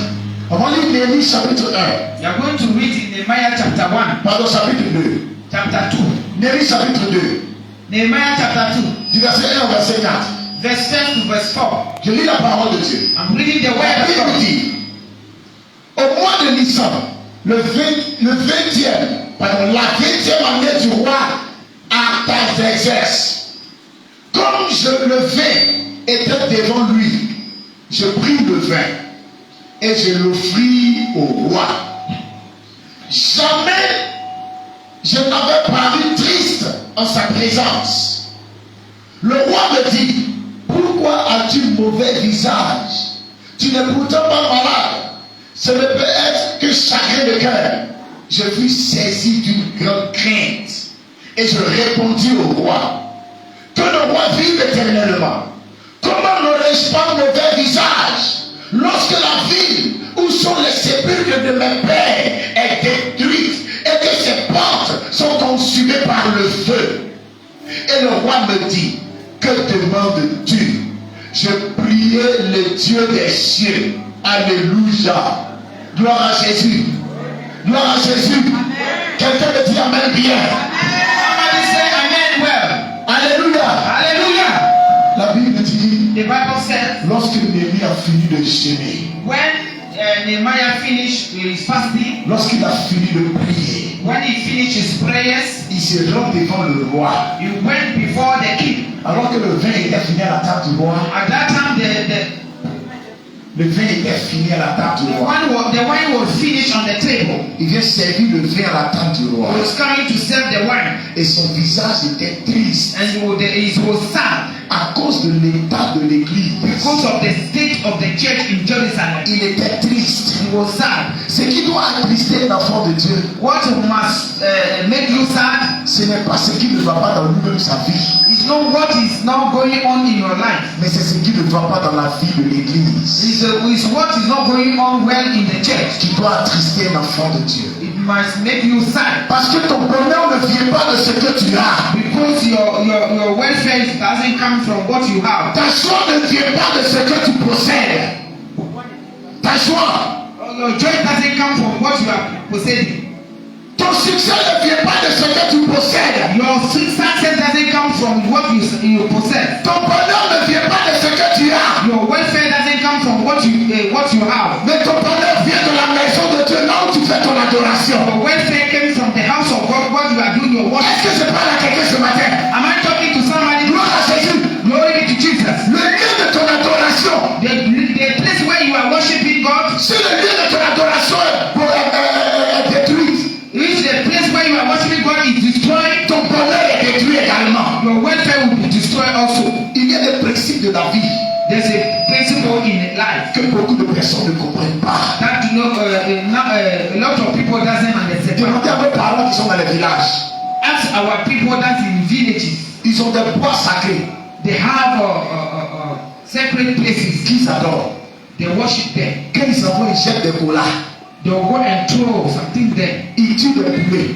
On va lire Néhémie chapitre 1. You are going to read in Nehemiah chapter 1, Pardon, chapitre 2. chapter 2. Néhémie chapitre 2. Nehemiah chapter 2, Du verset 1 au verset 4. verse 1 to verse 4. Je lis la parole de Dieu. I'm reading the word La of Bible God. dit, au mois de Nissan, la 20e année du roi Artaxerxès, comme le vin était devant lui, je pris le vin et je l'offris au roi. Jamais je n'avais paru triste en sa présence. Le roi me dit, pourquoi as-tu mauvais visage? Tu n'es pourtant pas malade. Ce ne peut être que chagrin de cœur. Je fus saisi d'une grande crainte et je répondis au roi, que le roi vive éternellement. Comment n'aurais-je pas mauvais visage lorsque la ville où sont les sépulcres de mes pères est détruite et que ses portes sont consumées par le feu? Et le roi me dit, que demandes-tu? Je priais le Dieu des cieux. Alléluia. Gloire à Jésus. Gloire à Jésus. Quelqu'un me dit amen bien. Somebody say amen well. Alléluia. Hallelujah. La Bible dit, The Bible says, lorsque Néhémie a fini de jeûner, when Nehemiah finished his fasting, lorsqu'il a fini de prier, when he finished his prayers, il se rend devant le roi. he went before the king. Alors que le vin était fini à la table du roi, At that time, le vin était fini à la table du roi. the wine was finished on the table. Il vient servir le vin à la table du roi. He was coming to serve the wine, Et son visage était triste and he was sad à cause de l'état de l'église. because of the state of the church in Jerusalem. Il était triste. He was sad. Ce qui doit attrister l'enfant de Dieu, What must make you sad ce n'est pas ce qui ne va pas dans lui-même sa vie, is not what is not going on in your life. mais c'est ce qui ne va pas dans la vie de l'église Is what is not going on well in the church. qui doit attrister l'enfant de Dieu. It must make you sad Parce que ton bonheur ne vient pas de ce que tu as. because your welfare doesn't come from what you have. Ta joie ne vient pas de ce que tu possèdes. Ta joie, Your joy doesn't come from what you are possessing. ton succès ne vient pas de ce que tu possèdes. Your success doesn't come from what you possess. Ton bonheur ne vient pas de ce que tu as. Your welfare doesn't come from what you have. Mais ton bonheur vient de la maison de Dieu, là où tu fais ton adoration. Your welfare came from the house of God where you are doing your work. Est-ce que je parle à quelqu'un ce matin? Am I talking to somebody? Gloire à Jésus. Glory to Jesus. Le lieu de ton adoration, The place where you are worshiping God si le lieu de ton adoration est détruit, is the place where you are worshiping God is destroyed. ton bonheur est détruit également. Your welfare will be destroyed also. Il y a des principes de la vie There's a principle in life que beaucoup de personnes ne comprennent pas. that a lot of people doesn't understand. Demandez à vos parents qui sont dans les villages. Ask our people that in villages, Ils ont des bois sacrés they have sacred places qu'ils adorent. they worship there. Quand ils s'en vont, ils jettent des colas. They'll go and throw something there. Ils tuent des poulets.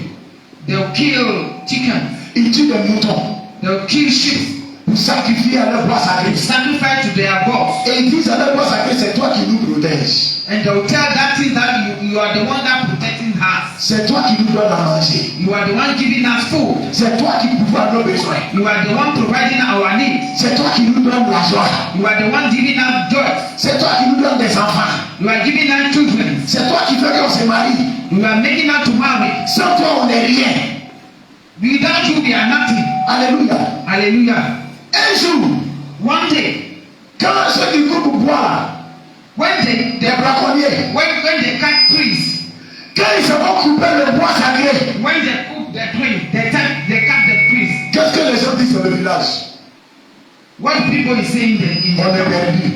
They'll kill chickens. Ils tuent des moutons. They'll kill sheep. Pour sacrifier à leur bois sacré. Sacrifice to their gods. Et ils disent à leur bois sacré, c'est toi qui nous protèges. And they'll tell that thing that you are the one that protecting us. C'est toi qui nous donnes à manger. You are the one giving us food. C'est toi qui pourvois nos besoins. You are the one providing our needs. C'est toi qui nous donnes la joie. You are the one giving us joy. C'est toi qui nous donnes des enfants. You are giving us children. C'est toi qui fais qu'on se marie. You are making us to marry. Sans toi, on n'est rien. Without you, we are nothing. Alléluia. Hallelujah. Un jour, One day, quand ceux qui coupent bois, when they des braconniers, when they cut trees, quand ils se vont couper le bois sacré, when they cook the tree, they cut the trees. qu'est-ce que les gens disent dans le village? What people is saying in On est perdu.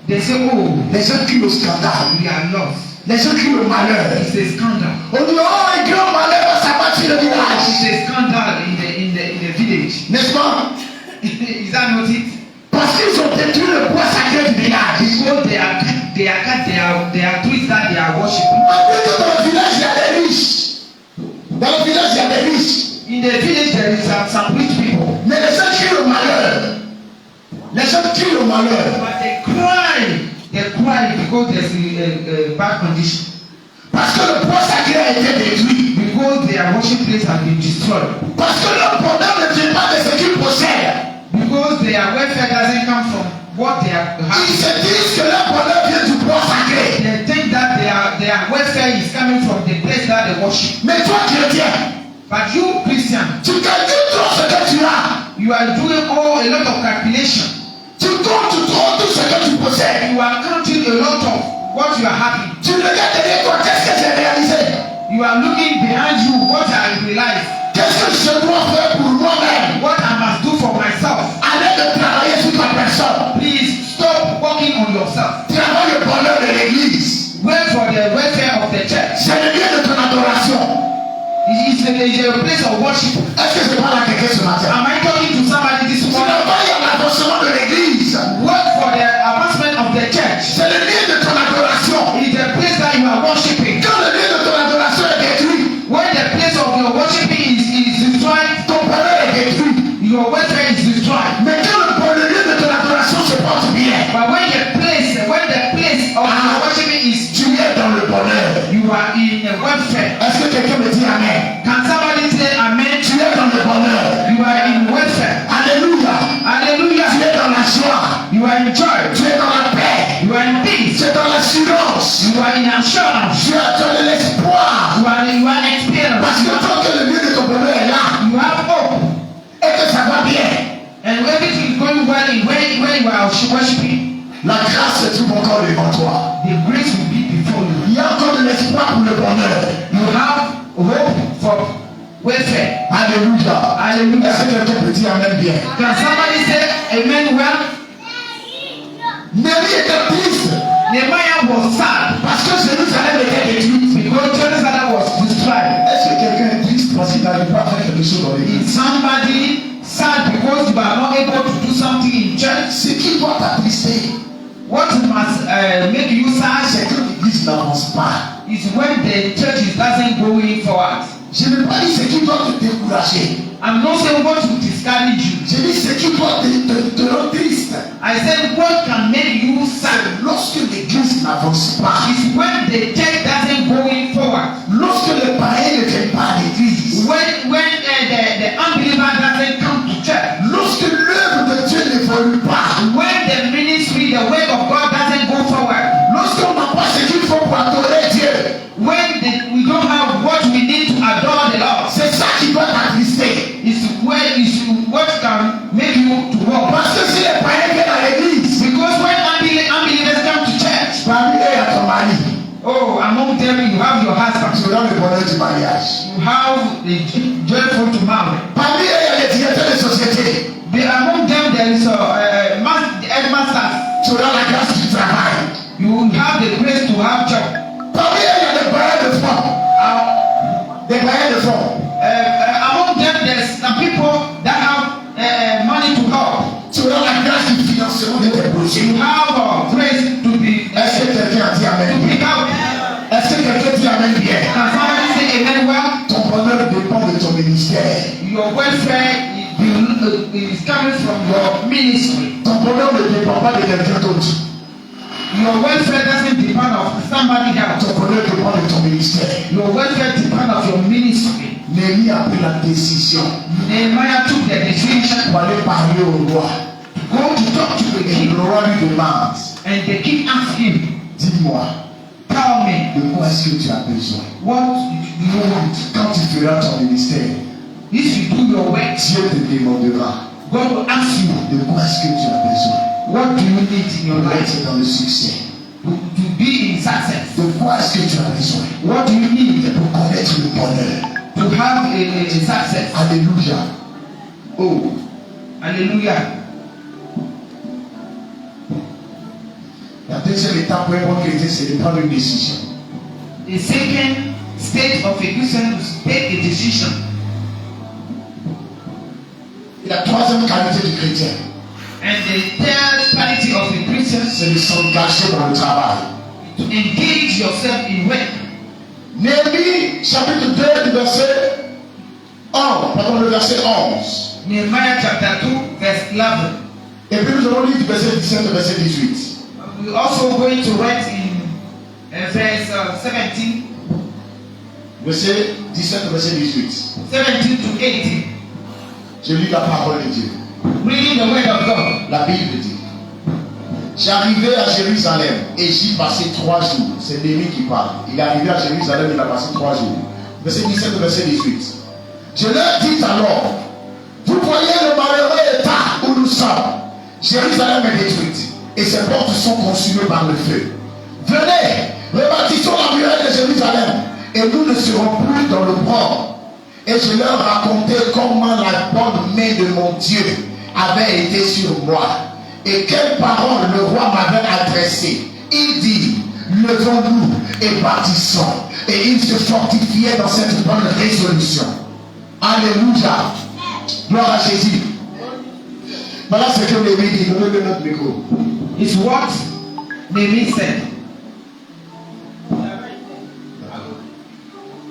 they say, oh, Les gens crient au scandale. we are lost. Les gens crient au malheur. It's a scandal. On dit, oh, un grand malheur va s'abattre sur le village. It's a scandal in the village. N'est-ce pas? Is that not it? Parce qu'ils ont détruit le bois sacré du village. Because they are trees that they are worshiping. Malgré que dans le village, il y a des riches. Dans le village, il y a des riches. In the village there is some rich people. Mais les gens crient au malheur. Les gens crient au malheur. But they cry because there's a bad condition. Parce que le bois sacré a été détruit. Because their worship place has been destroyed. Parce que leur bonheur ne vient pas de ce qu'ils possèdent. Because their welfare doesn't come from what they are Ils having. se disent que leur bonheur vient du bois sacré. They think that their welfare is coming from the place that they worship. Mais toi, chrétien, But you, Christian, tu calcules trop ce que tu as. you are doing a lot of calculation. Tu comptes trop tout ce que tu possèdes. You are counting a lot of what you are having. Tu regardes derrière toi, qu'est-ce que j'ai réalisé? You are looking behind you what I realize. Qu'est-ce que je dois faire pour moi-même? What I must do for myself. Arrête de travailler sur ta personne. Please stop working on yourself. Travaille le bonheur de l'église. Wait for the welfare of the church. C'est le lieu de ton adoration. It is a place of worship. Est-ce que je parle à quelqu'un ce matin? Am I talking to somebody this morning? Travaille à l'avancement de l'église. Work for the advancement of the church. C'est le lieu de ton adoration. It is a place that you are worshiping. Quand le lieu de ton adoration est détruit, When the place of your worshiping is destroyed, ton bonheur est détruit. your welfare is destroyed. Mais quand le lieu de ton adoration se porte bien, But when the place of your worshiping is tu es dans le bonheur. you are in a welfare. Est-ce que quelqu'un me dit Amen? Can somebody say amen? Tu es dans le bonheur. You are in welfare. Alléluia. Tu Hallelujah. es dans la joie. You are in joy. Tu es dans la paix. You are in peace. Tu es dans l'assurance. You are in assurance. Tu as dans l'espoir. You are experience. Parce que tant que le lieu de ton bonheur est là You have hope. et que ça va bien, And everything is going well in where you are worshiping. la grâce se trouve encore devant toi. The grace will be before you. Il y a encore de l'espoir pour le bonheur. You have hope for welfare. Alléluia. Hallelujah. Est-ce que quelqu'un peut dire Amen bien? Can somebody say amen well? Néhémie était triste Nehemiah was sad parce que Jérusalem était détruite. because Jerusalem was destroyed. Est-ce que quelqu'un est triste parce qu'il n'arrive pas à faire quelque chose dans l'église? Is somebody sad because you are not able to do something in church? Ce qui doit t'attrister, What must make you sad c'est que l'église n'avance pas. is when the church doesn't go in forward. Je ne veux pas dire ce qui doit te décourager. I'm not saying what will discourage you. Je dis ce qui doit te rendre triste. I said what can make you sad Lorsque l'église n'avance pas, is when the church doesn't go in forward. lorsque les païens ne viennent pas à l'église, When the unbeliever doesn't come to church. lorsque l'œuvre de Dieu n'évolue pas, When the ministry, the work of God doesn't go forward. lorsqu'on n'a pas ce qu'il faut pour adorer Dieu, When we don't have what we need to adore the Lord. c'est ça qui doit t'attrister. Is what can make you to walk. Parce que si les païens viennent à l'église, Because when unbelievers come to church, parmi eux il y a ton mari, oh, among them you have your husband. tu donnes le bonheur du mariage. You have the joyful to marry. Parmi eux il y a les directeurs de société, Among them there is headmasters. tu donnes la grâce du travail. You have the grace to have job. Parmi eux il y a des bailleurs de fonds, des bailleurs de fonds. Among them there's some people that have money to help. Tu donnes la grâce du financement de tes projets. You have grace to be Est-ce que is coming from your ministry. Ton bonheur ne dépend pas de quelqu'un d'autre. Your welfare doesn't depend on somebody else. Ton bonheur dépend de ton ministère. Your welfare depends on your ministry. Néhémie a pris la décision Nehemiah took the decision pour aller parler au roi. go to talk to the Et king, le roi lui demande, and the king asked him, dis-moi, tell me, de quoi est-ce que tu as besoin? what do you want? Quand tu feras ton ministère, If you do your work, Dieu te demandera, God will ask you, de quoi est-ce que tu as besoin? what do you need in your Pour life être dans le succès. to be in success? De quoi est-ce que tu as besoin? What do you need Pour connaître le bonheur. to have a success? Alléluia. Oh, Hallelujah. la deuxième étape pour un bon chrétien, c'est de prendre une décision. The second stage of a Christian is to take a decision. Et la troisième qualité du chrétien, And the third quality of a Christian is c'est de s'engager dans le travail. to engage yourself in work. Néhémie, chapitre 2, du verset 11, pardon, le verset 11. Nehemiah chapter 2, verse 11. Et puis nous allons lire du verset 17 au verset 18. We're also going to write in verse 17, Verset 17 au verset 18. 17 to 18. Je lis la parole de Dieu. Reading the word of God. La Bible dit, j'arrivais à Jérusalem et j'y passais 3 jours. C'est Néhémie qui parle. Il est arrivé à Jérusalem, il a passé 3 jours. Verset 17 au verset 18. Je leur dis alors, vous voyez le malheureux état où nous sommes. Jérusalem est détruite et ses portes sont consumées par le feu. Venez, rebâtissons la muraille de Jérusalem et nous ne serons plus dans le port. Et je leur racontais comment la bonne main de mon Dieu avait été sur moi et quelles paroles le roi m'avait adressées. Il dit, levons-nous et bâtissons. Et il se fortifiait dans cette bonne résolution. Alléluia. Gloire à Jésus. Voilà ce que Néhémie dit. Donnez-le notre micro. It's what Nehemiah said.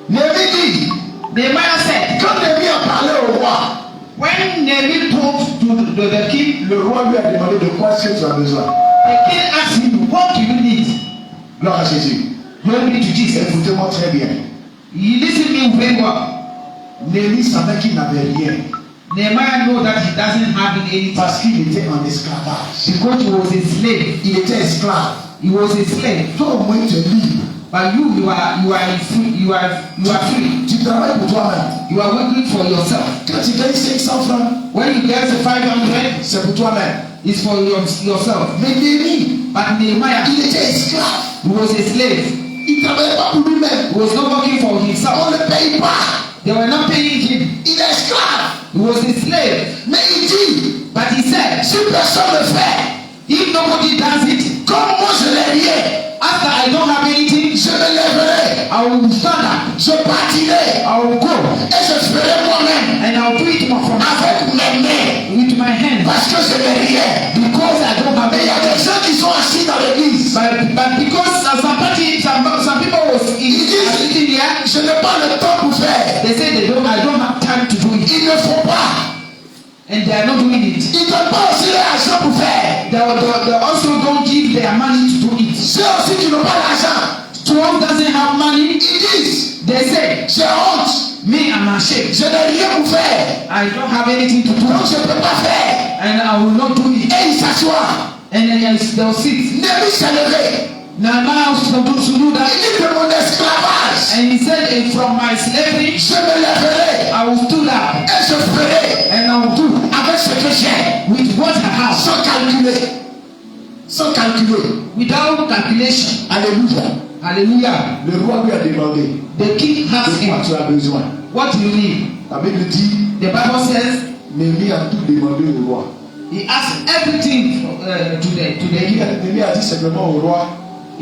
Néhémie dit, Nehemiah said, quand Néhémie a parlé au roi, when Nehemiah told to the king, le roi lui a demandé de quoi est-ce que tu as besoin. the king asked him, what do you need? Gloire à Jésus. Glory be to Jesus. Écoutez-moi très bien. You listen me very well. Néhémie savait qu'il n'avait rien Nehemiah know that he doesn't have anything parce qu'il était en esclavage. because he was a slave. Il était esclave. He was a slave. Toi au moins tu es libre. But you are free. You are free. Tu travailles pour toi-même. You are working for yourself. Quand tu gagnes 500 francs, When you get 500, c'est pour toi-même. it's for yourself. Mais Néhémie, But Nehemiah, il était esclave. he was a slave. Il ne travaillait pas pour lui-même. He was not working for On himself. ne le paye pas. They were not paying him. Il est esclave. He was a slave. Mais il dit, But he said, si personne ne le fait, if nobody does it, comme moi je n'ai rien, after I don't have anything, je me lèverai, I will stand up. je bâtirai I will go et je ferai moi-même and I will do it from avec mes mains with my hand parce que je n'ai rien. because I don't have Mais il y a des gens qui sont assis dans l'église. But because some people was sitting here, Je n'ai pas le temps pour faire. they say I don't have time to do it, Ils ne font pas. and they are not doing it. Ils ne donnent pas aussi l'argent pour faire. They also don't give their money to do it. Ceux aussi qui n'ont pas l'argent, 12 doesn't have money. ils disent, They say, j'ai honte. me, I'm ashamed. Je n'ai rien pour faire. I don't have anything to do, Donc je ne peux pas faire. and I will not do it. Et ils s'assoient. And then they'll sit. Néhémie s'est levé. Nehemiah was supposed to do Il that, dit de mon esclavage, and he said, from my slavery, je me lèverai I will do that, et je ferai and I will do avec ce que j'ai, with what I have, sans calculer. Sans calculer. without calculation. Alléluia. Hallelujah. Le roi lui a demandé, The king asked de quoi him, tu as besoin? what do you need? La Bible dit, The Bible says Néhémie a tout demandé au roi. he asked everything to the king. Néhémie a dit simplement au roi,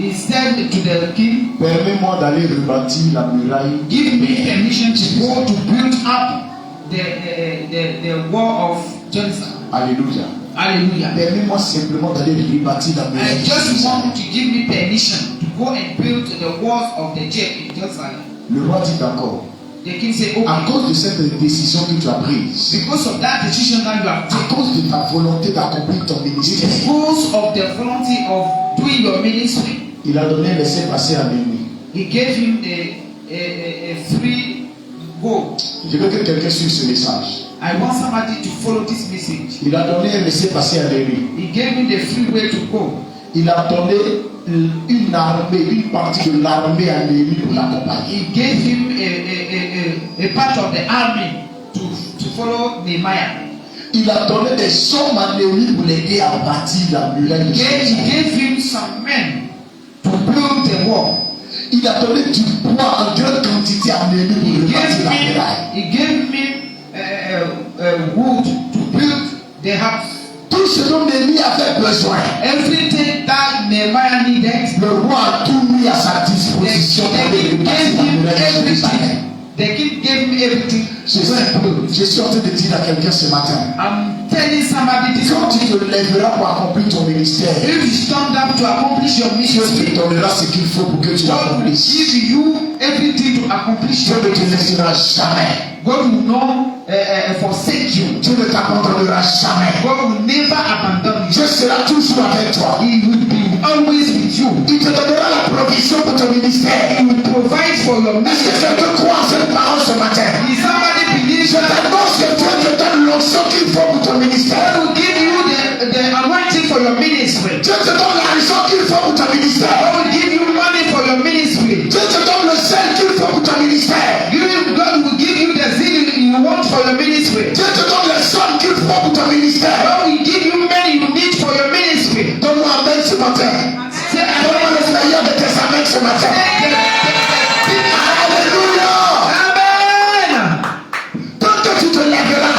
He said to the king, permets-moi d'aller rebâtir la muraille. give me permission to go to build up the wall of Jerusalem. Alléluia. Hallelujah. Permets-moi simplement d'aller rebâtir la muraille. I de just Jérusalem. want to give me permission to go and build the walls of the jail in Jerusalem. Le roi dit d'accord. the king said, À okay. cause de cette décision que tu as prise, Because of that decision that you have à taken, cause de ta volonté d'accomplir ton ministère, because of the volunteer of doing your ministry, il a donné un laissez-passer à Néhémie. he gave him a free go. Je veux que quelqu'un suive ce message. I want somebody to follow this message. Il a donné un laissez-passer à Néhémie. He gave him the free way to go. Il a donné une armée, une partie de l'armée à Néhémie pour l'accompagner. He gave him a part of the army to follow Nehemiah. Il a donné des sommes à Néhémie pour l'aider à bâtir la muraille de He Jérusalem. gave him some men to build the wall. Il a donné du bois en grande quantité à Néhémie pour rebâtir la muraille. He gave me wood to build the house. Tout ce dont Néhémie avait besoin, Everything that Nehemiah needed, le roi a tout mis à sa disposition pour the king rebâtir gave la him muraille de Jérusalem. everything. The king gave him everything. Je suis en train de dire à quelqu'un ce matin, I'm telling somebody this quand tu morning, te lèveras pour accomplir ton ministère, if you stand up to accomplish your Dieu te ministry, donnera ce qu'il faut pour que tu God will l'accomplisses. give you everything to accomplish Dieu your ne te ministry. laissera jamais. God will not forsake you. Dieu ne t'abandonnera jamais. God will never abandon you. Dieu sera toujours avec toi. He will be always with you. Il te donnera la provision pour ton ministère. He will provide for your Est-ce que ministry. quelqu'un croit en cette parole ce matin? If somebody believes Je that, t'annonce que Dieu te donne l'onction qu'il faut pour ton ministère. God will give you the anointing for your ministry. Dieu te donne l'argent qu'il faut pour ton ministère. God will give you money for your ministry. Dieu te donne le sel qu'il faut pour ton ministère. God will give you the zeal you want for your ministry. Dieu te donne les sommes qu'il faut pour ton ministère. God will give you money you need for your ministry. Donne-moi amen ce matin. Say Donne-moi le meilleur de tes amens ce matin. Alléluia. Amen. Tant que tu te lèveras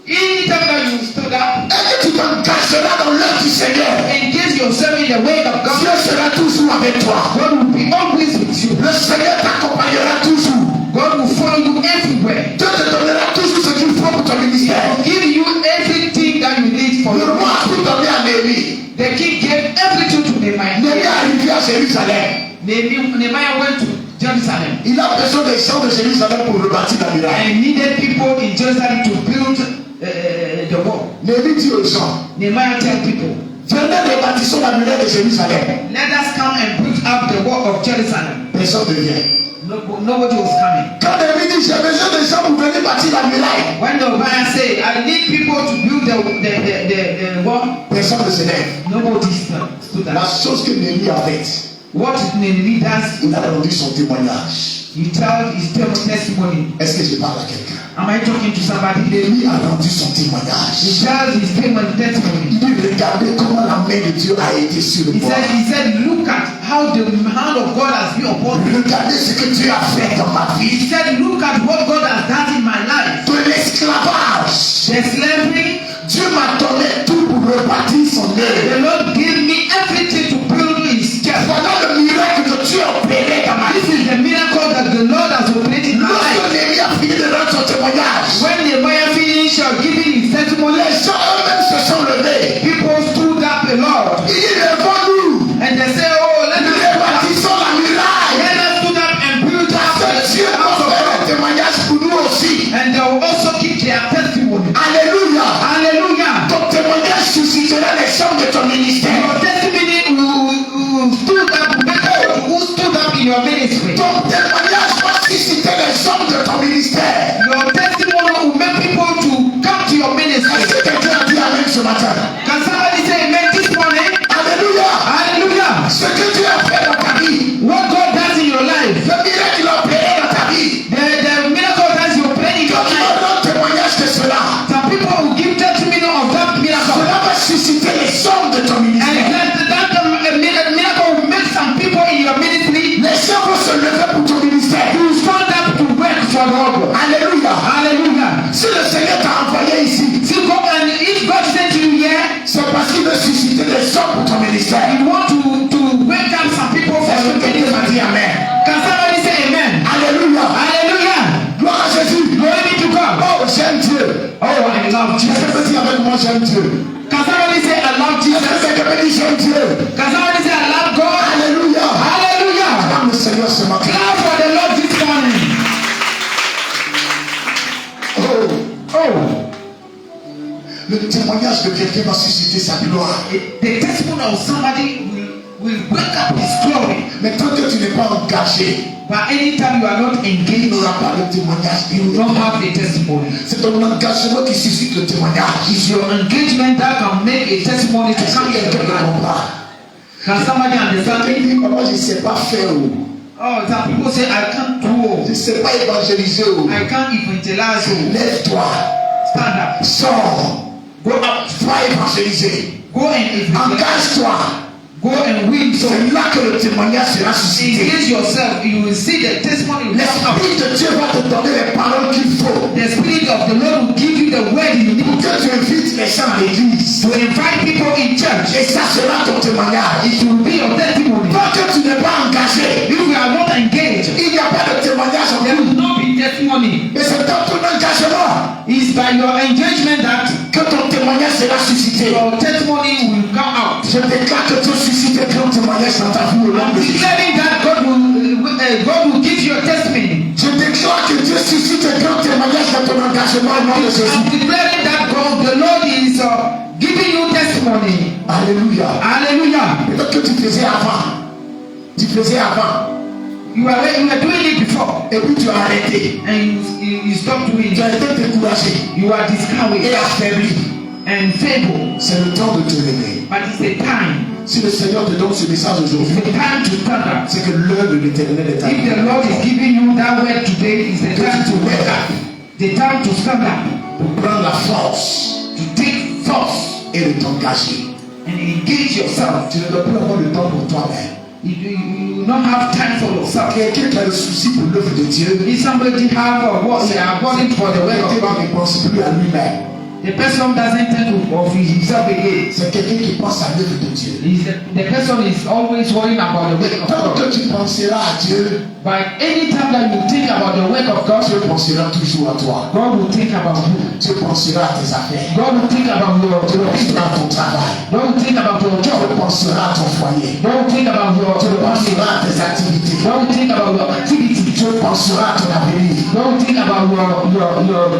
Anytime that you stood up et que tu t'engageras dans l'œuvre du Seigneur, engage yourself in the way of God, Dieu sera toujours avec toi. God will be always with you. Le Seigneur t'accompagnera toujours. God will follow you everywhere. Dieu te donnera toujours ce qu'il faut pour ton ministère. Give you everything that you need for Le your roi a ministry. tout donné à Néhémie. The king gave everything to Nehemiah. Néhémie est arrivé à Jérusalem. Nehemiah went to Jerusalem Il a besoin des gens de Jérusalem pour rebâtir la muraille. and needed people in Jerusalem to build the wall. Néhémie dit aux gens, Nehemiah tell people, venez rebâtissons la muraille de Jérusalem. let us come and build up the wall of Jerusalem. Personne ne vient. Nobody was coming. Quand Néhémie dit, j'ai besoin des gens pour venir bâtir la muraille, When Nehemiah said, I need people to build the wall, personne ne se lève. nobody stood La up. chose que Néhémie a faite, What Nehemiah does, il a rendu son témoignage. he tells his testimony. Est-ce que je parle à quelqu'un? Am I talking to somebody? Néhémie a rendu son He témoignage. tells his testimony. Il dit, regardez comment la main de Dieu a été sur le He bois. said, look at how the hand of God has been upon me. Regardez ce que Dieu a fait dans ma He vie. said, look at what God has done in my life. De l'esclavage. The slavery, Dieu m'a donné tout pour rebâtir son the œuvre. Lord gave me everything to build his church. Voilà le miracle que Dieu a opéré dans ma This vie. is the miracle that the Lord has operated in my Lorsque life. Néhémie a fini de rendre son témoignage, When Nehemiah finished giving his testimony, les gens eux-mêmes se sont levés. people stood up a lot Ils disent, levons-nous. and they said, oh, let Nous us rebâtissons la muraille. stood up and build up Que Dieu the house a of fait God. un témoignage pour nous aussi. And they will also keep their testimony. Alléluia. Hallelujah. Ton témoignage suscitera les gens de ton ministère. Your testimony will stood up, make people who stood up in your ministry. Ton témoignage va susciter les gens de ton ministère. Your testimony will make people to come to your Est-ce ministry. que quelqu'un a dit amen ce matin? Can somebody say amen this morning? Alléluia. Hallelujah. Ce que Dieu a fait dans ta vie, What God does in your life, le miracle qu'il a opéré dans ta vie, the miracle that you pray in your quand tu life, vas rendre témoignage de cela, some people will give testimony of that miracle. cela va susciter les hommes de ton And ministère. that miracle will make some people in your ministry Les gens vont se lever pour ton ministère. to stand up to work for God. Alléluia. Hallelujah. Si le Seigneur t'a envoyé ici, See, God, and if God sent you here, c'est parce qu'il veut susciter les hommes pour ton ministère. you want to wake up some people for Est-ce your que quelqu'un m'a ministry. dit amen? Can somebody say amen? Alléluia. Hallelujah. Gloire à Jésus. Glory be to God. Oh, j'aime Dieu. Oh, I love Est-ce que Jesus. tu peux dire avec moi, j'aime Dieu? Can somebody say I love Est-ce que Jesus? quelqu'un peut dire j'aime Dieu? Can somebody say I love God? Alléluia. Hallelujah. Acclame le Seigneur ce matin. Clap for the Lord this morning. quelqu'un va susciter sa gloire. The testimony of somebody will wake up his glory. Mais tant que tu n'es pas engagé, But anytime you are not il engaged, n'aura pas de témoignage. you don't have the testimony. C'est ton engagement qui suscite le témoignage. It's your engagement that can make a testimony to come into Quelqu'un your ne life. comprend. Can somebody understand me? Il dit, moi je ne sais pas faire. Oh, some people say I can't Je do. ne sais pas évangéliser. I can't evangelize. Lève-toi. Stand up. Sors. Go up. Va évangéliser. Go and evangelize. Engage-toi. Go and win. So C'est là que le témoignage sera suscité. engage yourself. You will see the testimony will come up. L'Esprit de Dieu va te donner les paroles qu'il faut The Spirit of the Lord will give you the word you pour need que tu invites les gens à l'église. to invite people in church. Et ça sera ton témoignage. It will be your testimony. Tant que tu n'es pas engagé, If you are not engaged, il n'y a pas de témoignage en there vous. will not be testimony. Mais c'est dans ton engagement It's by your engagement that que ton témoignage sera suscité. your testimony will come out. Je déclare que Dieu suscite un grand témoignage dans ta vie au nom I'm de Jésus. declaring that God will give you a testimony. Je déclare que Dieu suscite un grand témoignage dans ton engagement au nom de I'm Jésus. declaring that the Lord is giving you testimony. Alléluia. Hallelujah. Peut-être que tu faisais avant. Tu faisais avant. You were doing it before Et puis tu as arrêté. and you stopped doing Tu it. as été découragé You are et discouraged affaibli. and feeble. C'est le temps de te lever. But it's a time. Si le Seigneur te donne ce message It's aujourd'hui, a time to stand up. c'est que l'heure de l'éternel est If the arrivée. Lord is giving you that word today, it's the time to wake up. The time to stand up, Pour prendre la force to take force et de t'engager. and engage yourself. Tu ne dois plus avoir le temps pour toi-même. You don't have time for yourself. Quelqu'un qui a le souci pour l'œuvre de Dieu, If somebody have what they are wanting for the work of quelqu'un God, qui ne pense plus à lui-même. the person doesn't think of himself again. C'est quelqu'un qui pense à l'œuvre de Dieu. The person is always worrying about the work of Tant God. que tu penseras à Dieu, But anytime that you think about the work of God, Dieu pensera toujours à toi. God will think about you. Dieu pensera à tes affaires. God will think about your Dieu business. pensera à ton travail. God will think about your Dieu job. pensera à ton foyer. God will think about your Dieu family. pensera à tes activités. God will think about your activity. Dieu pensera à ton avenir. God will think about your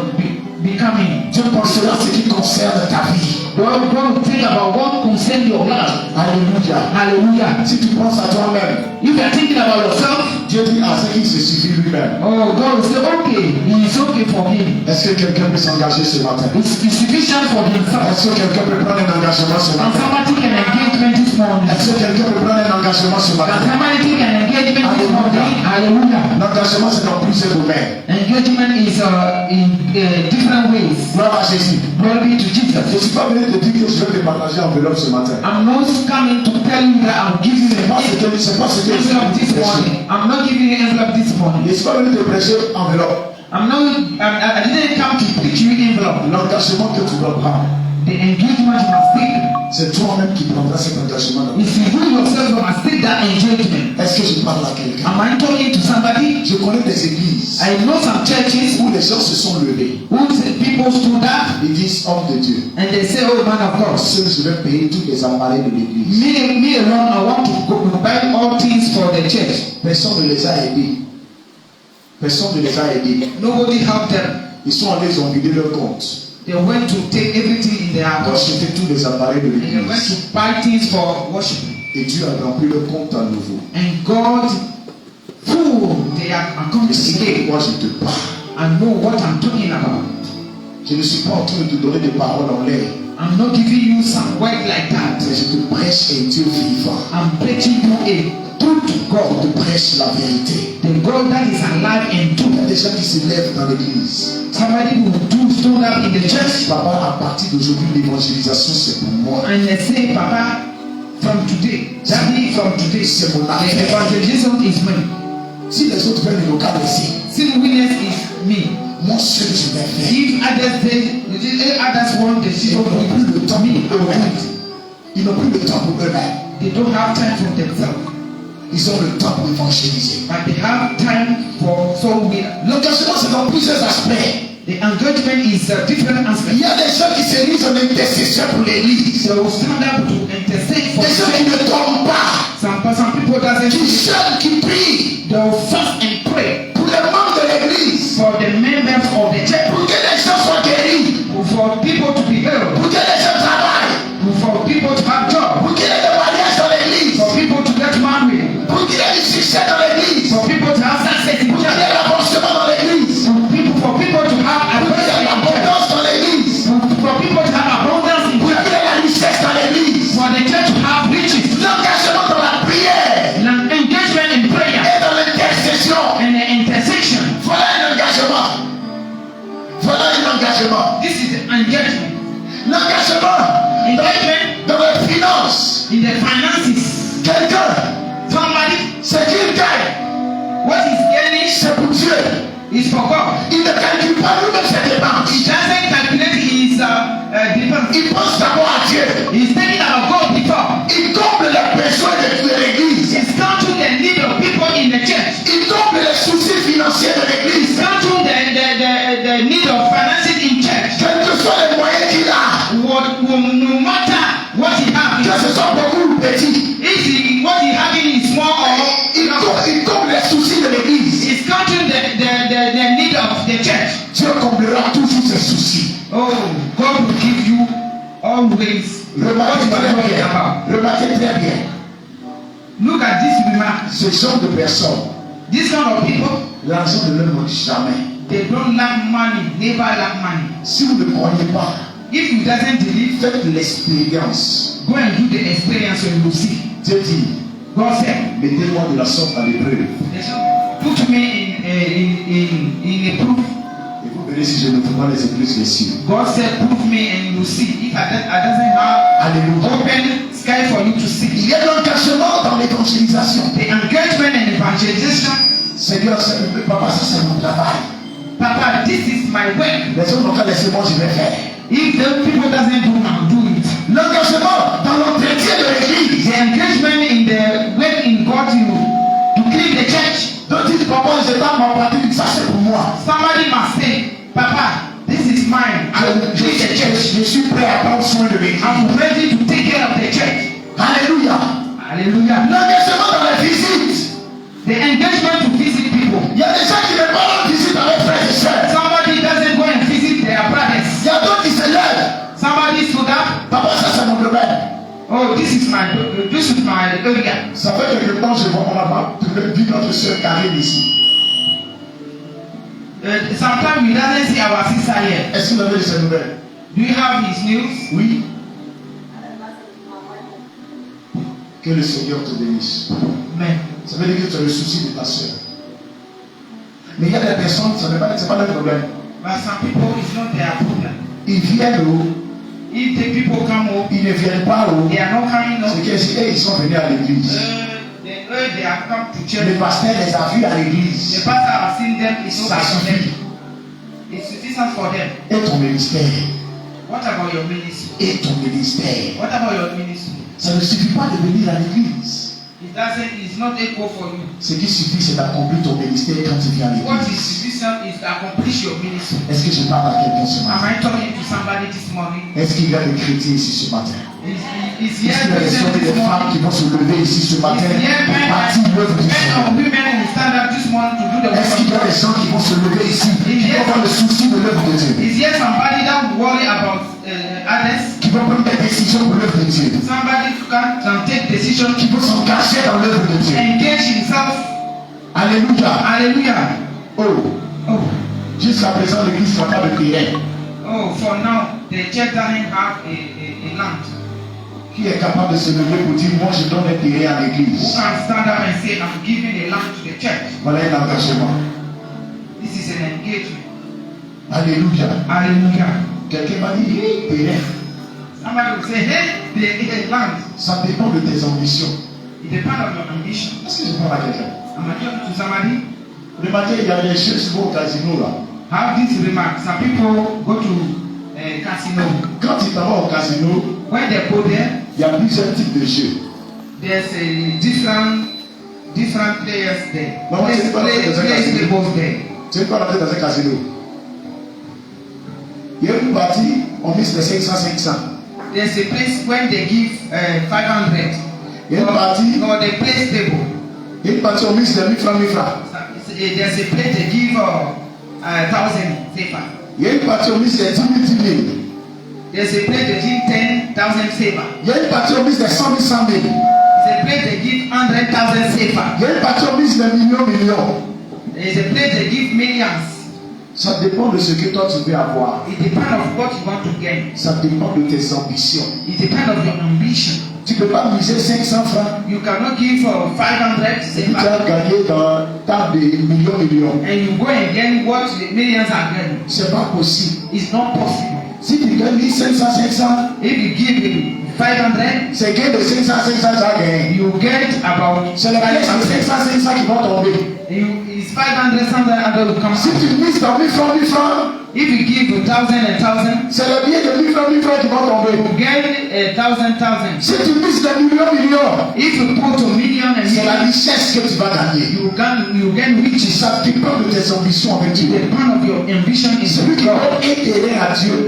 becoming. Dieu pensera à ce qui concerne ta vie. God will think about what concerns your life. Alléluia. Hallelujah. Si tu penses à toi-même, If you are thinking about yourself, Dieu dit à ce qui se suffit lui-même. oh, God will say, okay, it's okay for him. Est-ce que quelqu'un peut s'engager ce matin? It's sufficient for himself. Est-ce que quelqu'un peut prendre un engagement ce And matin? somebody take an engagement this morning. Est-ce que quelqu'un peut prendre un engagement ce Can matin? somebody take an engagement this morning? Hallelujah. L'engagement, c'est dans plusieurs domaines. Engagement is in different ways. Gloire à Jésus. Glory be to Je ne Jesus. suis pas venu te dire que je vais te partager enveloppe ce matin. I'm not coming to tell you that I'll give you C'est pas ce an que c'est pas ce que je suis envelope venu this te prêcher. morning. I'm not giving you envelope this Je morning. ne suis pas venu te prêcher enveloppe. I didn't come to preach you envelope. L'engagement que tu dois prendre, The engagement you must take. c'est toi-même qui prendras cet engagement. If you yourself you must take that engagement. Est-ce que je parle à quelqu'un? Am I talking to somebody? Je connais des églises I know some churches où les gens se sont levés. who people stood up Ils disent homme de Dieu. and they say, oh man of God, Seul je vais payer tous les appareils de l'église. me alone, I want to go to buy all things for the church. Personne ne les a aidés. Personne ne les a aidés. Nobody helped them. Ils sont allés, ils ont vidé leur compte. They went to take everything in their Ils ont house acheté tous les appareils de and they went l'église. to buy things for worship. Et Dieu a rempli leur compte à nouveau. And God full their Et account c'est again. pourquoi je te parle. I know what I'm talking about. Je ne suis pas en train de te donner des paroles en l'air. I'm not giving you some word like that. Mais je te prêche un Dieu vivant. I'm preaching you a truth to Je God. te prêche la vérité. The God that is alive and Il y a true. des gens qui se lèvent dans l'église. Somebody who stood up in the church Papa, à partir d'aujourd'hui, l'évangélisation, c'est pour moi. and they say, Papa, from today, Daddy, from today, C'est mon the affaire. evangelism is me. Si les autres veulent le local aussi, Sin witness is me. moi seul je vais faire. If others want the Ils sheep n'ont of plus le temps me, pour eux-mêmes. Ils n'ont plus le temps pour eux-mêmes. they don't have time for themselves, Ils ont le temps pour évangéliser. but they have time for soul winner. L'engagement, c'est dans plusieurs aspects. The engagement is a different Il aspect. y a des gens qui se disent en intercession pour l'église. They will stand up to intercede for Des gens qui the church. ne dorment pas. Some people doesn't. Qui jeûnent, qui prient. They will fast and pray Pour les membres de l'église. for the members of the church, Pour que les gens soient guéris. for people to be healed, Pour que les gens travaillent. succès dans l'église. For people to have success in Pour qu'il y church. ait l'avancement dans l'église. For people to have Pour qu'il y ait l'abondance dans l'église. For people to have abundance in Pour church. qu'il y ait la richesse dans l'église. For the church to have riches. L'engagement dans la prière Engagement in prayer et dans l'intercession. and the intersection. Voilà un engagement. Voilà un engagement. This is the engagement. L'engagement Engagement dans les finances. in the finances. Quelqu'un, Somebody, ce qu'il gagne, what he's gaining c'est pour Dieu. is for God. Il ne calcule pas lui-même ses He dépenses. doesn't calculate his defense. Il pense d'abord à Dieu. He's thinking about God before. Il comble les besoins de l'église. He's counting the need of people in the church. Il comble les soucis financiers de He's l'église. counting the need of finances in church. Quels que soient les moyens qu'il a, No matter what he has, que ce soit beaucoup ou petit, what he having is small or il comble les soucis de l'église. he's counting the need of the church. Dieu comblera toujours ses soucis. Oh, God will give you always what Remarquez you are très talking bien. about. Remarquez très bien. Look at this remark. Ce genre de personnes, This kind of people, l'argent ne leur manque jamais. they don't lack money, never lack money. Si vous ne croyez pas, If you doesn't believe, faites l'expérience. go and do the experience and you'll see. Dieu dit, God said, mettez-moi de la sorte à l'épreuve. put me in a proof. Et vous verrez si je ne trouve pas les écluses des cieux. God said, prove me and you'll see. If I doesn't have Alléluia. open sky for you to Il see. y a de l'engagement dans l'évangélisation. The engagement and evangelization. Seigneur, papa, ça c'est mon travail. Papa, this is my work. Les autres n'ont qu'à laisser moi, je vais faire. If the people doesn't do now, do it. L'engagement dans l'entretien de l'église. The engagement in the work in God to clean the church. Donc dites, papa, je vais m'en pratique, ça c'est pour moi. Somebody must say, Papa, this is mine. I will clean the church. Je suis prêt à prendre soin de l'église. I'm ready to take care of the church. Alléluia. Hallelujah. L'engagement dans les visites. The engagement to visit people. Il y a des gens qui ne vont pas en visite avec frères et sœurs. Somebody doesn't go and visit their brothers. Il y a d'autres qui se lèvent. Somebody stood up. Papa, ça c'est mon domaine. Oh, this is my area. Ça fait quelque temps, je vois, on n'a pas vu notre sœur Karine ici. Sometimes we doesn't see our sister here. Est-ce que vous avez de ces nouvelles? Do you have his news? Oui. Que le Seigneur te bénisse. Amen. Ça veut dire que tu as le souci de ta sœur. Mais il y a des personnes, ce n'est pas leur problème. But some people, it's not their problem. Ils viennent où? If the people come home, Ils ne viennent pas où? they are not coming C'est home. qu'ils sont venus à l'église. They have come to church. Le pasteur les a vus à The l'église. pastor has seen them. It's Ça okay for them. suffit. It's sufficient for them. Et ton ministère? What about your ministry? Et ton ministère? What about your ministry? Ça ne suffit pas de venir à l'église. It's not equal for you. Ce qui suffit, c'est d'accomplir ton ministère quand tu viens à What is l'église. sufficient is to accomplish your ministry. Est-ce que je parle à quelqu'un ce Am matin? I talking to somebody this morning? Est-ce qu'il y a des chrétiens ici ce matin? Is Est-ce here qu'il y a des present hommes et this des femmes morning? qui vont se lever ici ce matin Is here pour partir l'œuvre du men or Seigneur? women who stand up this morning to do the Est-ce work qu'il y of a des God? gens qui vont se lever ici, qui vont avoir le souci de l'œuvre de Dieu, Is here somebody that worry about others? qui vont prendre des décisions pour l'œuvre de Dieu, Somebody can take decision qui vont s'engager dans l'œuvre de Dieu? engage himself. Alléluia. Hallelujah. Oh, Oh, jusqu'à présent, l'église n'a pas de terrain. oh, for now the church doesn't have a land. Qui est capable de se lever pour dire, moi je donne un terrain à Who l'église? can stand up and say, I'm giving a land to the church? Voilà un engagement. This is an engagement. Alléluia. Hallelujah. Quelqu'un m'a dit, terrain. Somebody will say, hey, the land. Ça dépend de tes ambitions. It depends on your ambition. Est-ce que je parle à quelqu'un? Am I talking to somebody? Le matin, il y a des choses qui vont au casino là. Have this remark. Some people go to casino. Quand tu t'en vas au casino, When they go there, il y a plusieurs types de jeux. there's a different players there. No, what's it called? There's a Players casino. tables there. Tu sais quoi on a fait dans un casino? Il y a une partie, on mise les 500. There's a place when they give 500. Il y a une partie, Or they place table. il y a une partie, on mise les 1000 francs. There's a place they give 1,000 safer. Il y a une partie, on mise les 10 000. There's a place they give 10,000 safer. Il y a une partie, on mise les 100 000. There's a place they give 100,000 safer. Il y a une partie, on mise des millions. There is a place they give millions. Ça dépend de ce que toi tu veux avoir. It depends on what you want to gain. Ça dépend de tes ambitions. It depends on your ambition. Tu ne peux pas miser 500 francs. You cannot give for 500 Et tu as gagné dans ta des millions. and you go and gain what the millions are getting. C'est pas possible. It's not possible. Si tu gagnes 500, If you give 500, c'est gain de 500, tu as gagné. you get about C'est les pièces de 500 qui vont tomber. It's 500, something will come. Si tu mises dans 1000 francs, If you give 1,000, 1,000, c'est les billets de 1000 francs qui vont tomber. you get 1,000. Si tu mises des millions, If you put a million and c'est la richesse que tu vas gagner. you gain riches. Ça dépend de tes ambitions avec Dieu. The point of your ambition is Celui qui God. donne intérêt à Dieu,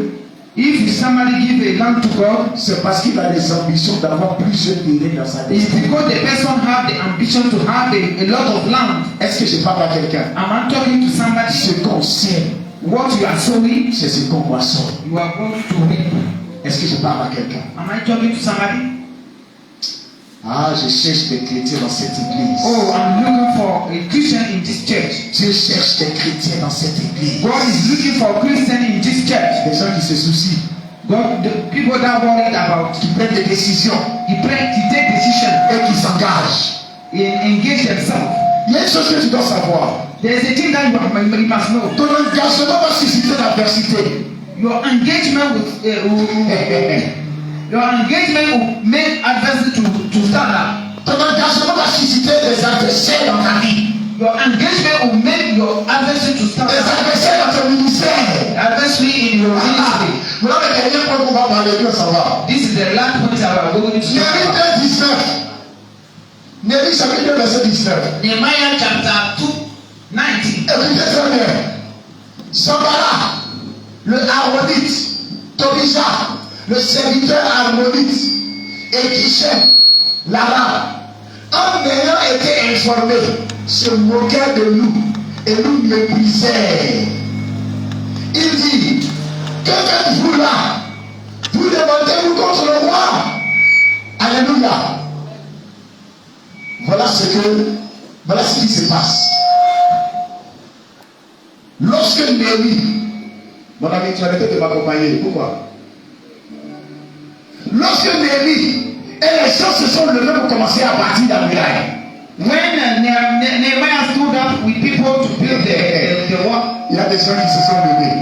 If somebody give a land to God, c'est parce qu'il a des ambitions d'avoir plusieurs terrains dans sa it's destinée. because the person have the ambition to have a lot of land. Est-ce que je parle à quelqu'un? Am I talking to somebody? Ce qu'on sait, What you are sowing, c'est ce qu'on moissonne. you are going to reap. Est-ce que je parle à quelqu'un? Am I talking to somebody? Ah, je cherche des chrétiens dans cette église. Oh, I'm looking for a Christian in this church. Dieu cherche des chrétiens dans cette église. God is looking for a Christian in this church. Des gens qui se soucient, God, the people that worried about, qui prennent des décisions he take decision, et qui s'engagent. engage themselves. Il y a une chose que tu dois savoir. There's a thing that you must know. Ton engagement va susciter l'adversité. Your engagement will make adversity to stand up. Ton engagement va susciter des adversaires dans ta vie. Your engagement will make your adversity to stand Des up. adversaires dans ton ministère. Adversity in your ministry. Voilà le dernier point qu'on va parler, Dieu savoir. This is the last point I was going to talk Néhémie about. 2, 19. Néhémie chapitre 2, verset 19. Nehemiah chapter 2, 19. Écoutez très bien. Sambara, le Harmonite, Tobija, le serviteur Harmonite, et Kishem, l'Arabe, en ayant été informés, se moquaient de nous et nous méprisaient. Il dit, que faites-vous là? Vous levantez-vous contre le roi? Alléluia. Voilà ce qui se passe. Lorsque Néhémie, mon ami, tu as arrêté de m'accompagner. Pourquoi? Lorsque Néhémie et les gens se sont levés pour commencer à bâtir la muraille. When Nehemiah stood up with people to build the wall, Il y a des gens qui se sont levés.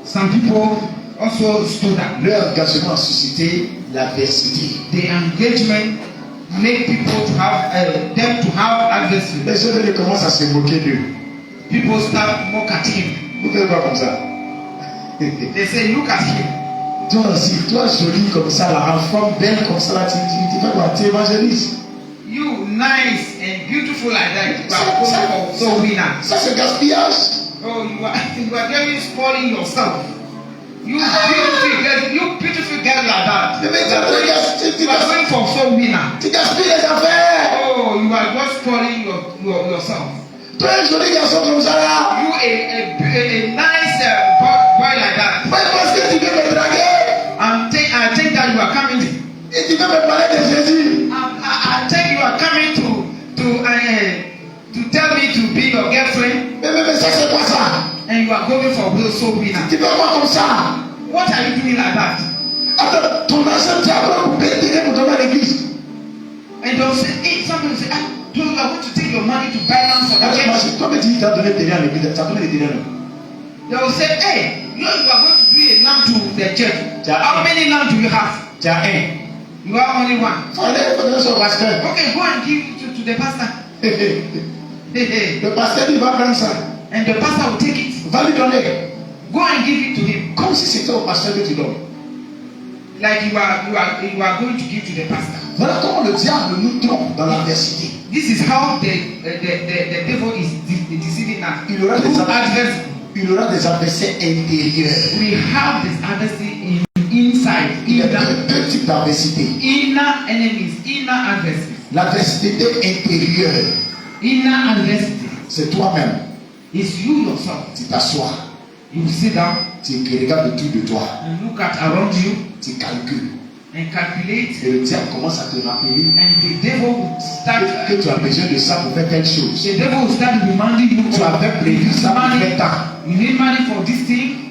some people also stood up. Leur engagement a suscité l'adversité. The engagement make people to have them to have adversity. Les gens commencent à se moquer d'eux. People start mock at him. Vous faites quoi comme ça? They say, look at him. Toi aussi, toi jolie comme ça, là, en forme belle comme ça, là, tu fais quoi? Tu évangélises. You nice and beautiful like that. You are going for so winner. Ça c'est gaspillage. Oh, you are getting spoiling yourself. You beautiful girl like that. Mais You are going for so winner. tu gaspilles les affaires. Oh, you are just spoiling yourself. Toi un joli garçon comme ça là. You a nice boy like that. Mais parce que tu veux me draguer. I think that you are coming. Et tu veux me parler de Jésus. I think you are coming to tell me to be your girlfriend. Mais ça c'est quoi ça? And you are going for real soul winner. Tu veux quoi comme ça? What are you doing like that? Attends, ton argent tu as pas coupé pour donner à l'église. And they'll say, hey, somebody will say, I want to take your money to buy land for the church. Toi, tu dis tu as donné des terrains à l'église, tu as donné des terrains. They will say, hey, you are going to do a land to the church. Yeah. How many land do you have? Tu as un. You have only one. Fallait donner son pasteur. Okay, go and give to the pastor. Le pasteur il va prendre ça. And the pastor will take it. Va lui donner. Go and give it to him. Comme si c'était au pasteur que tu donnes. Like you are going to give to the pastor. Voilà comment le diable nous trompe dans l'adversité. This is how the devil is deceiving us. Il aura des Through adversaires. adversity. Il aura des adversaires intérieurs. We have this adversity inside. Il y a deux types d'adversité. Inner enemies, inner adversity. L'adversité intérieure, Inner adversity c'est toi-même. is you yourself. Tu t'assois, You sit down tu regardes tout de toi, and look at around you tu calcules. and calculate. Et le diable commence à te rappeler And the devil will start. que tu as besoin de ça pour faire quelque chose. The devil will start demanding you. Tu avais prévu ça pour money. faire tant. You need money for this thing.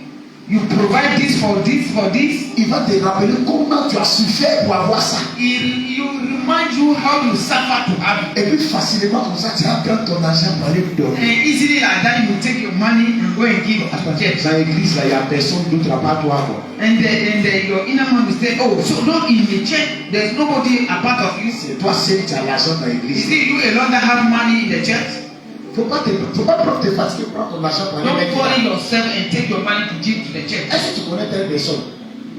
You provide this for this for this. Il va te rappeler comment tu as souffert pour avoir ça. He will remind you how you suffer to have it. Et puis facilement comme ça, tu vas prendre ton argent pour aller le And donner. easily like that, you take your money and go and give it to the church. Dans l'église, là, il n'y a personne d'autre à part toi. Quoi. And your inner man will say, oh, so not in the church, there's nobody apart of you. C'est toi seul qui as l'argent dans You l'église. see, you alone that have money in the church. Faut pas prendre te fatiguer, prendre ton argent pour aller Don't mettre worry là. yourself and take your money to give to the church. Est-ce que tu connais telle personne?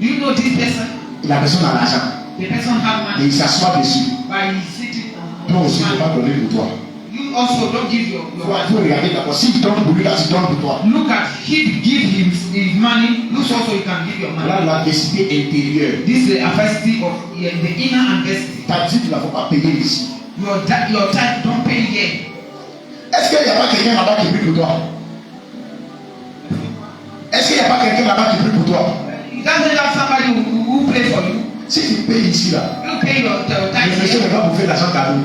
Do you know this person? La personne a l'argent. The person have Et money, il s'assoit dessus. but he's sitting on Toi aussi, il ne faut money. pas donner pour toi. You also don't give your Il faut money. regarder d'abord. Si tu donnes pour lui, là, tu donnes pour toi. Look at him, give him his money. Look also you can give your Voilà money. l'adversité intérieure. This is the adversity of the inner adversity. Ta dîme, il ne faut pas payer ici. Your tithe don't pay here. Est-ce qu'il n'y a pas quelqu'un là-bas qui prie pour toi? Est-ce qu'il n'y a pas quelqu'un là-bas qui prie pour toi? You doesn't have somebody who pay for you. Si tu payes ici, là, You pay your le tithe monsieur ne here. va pas bouffer l'argent cadeau.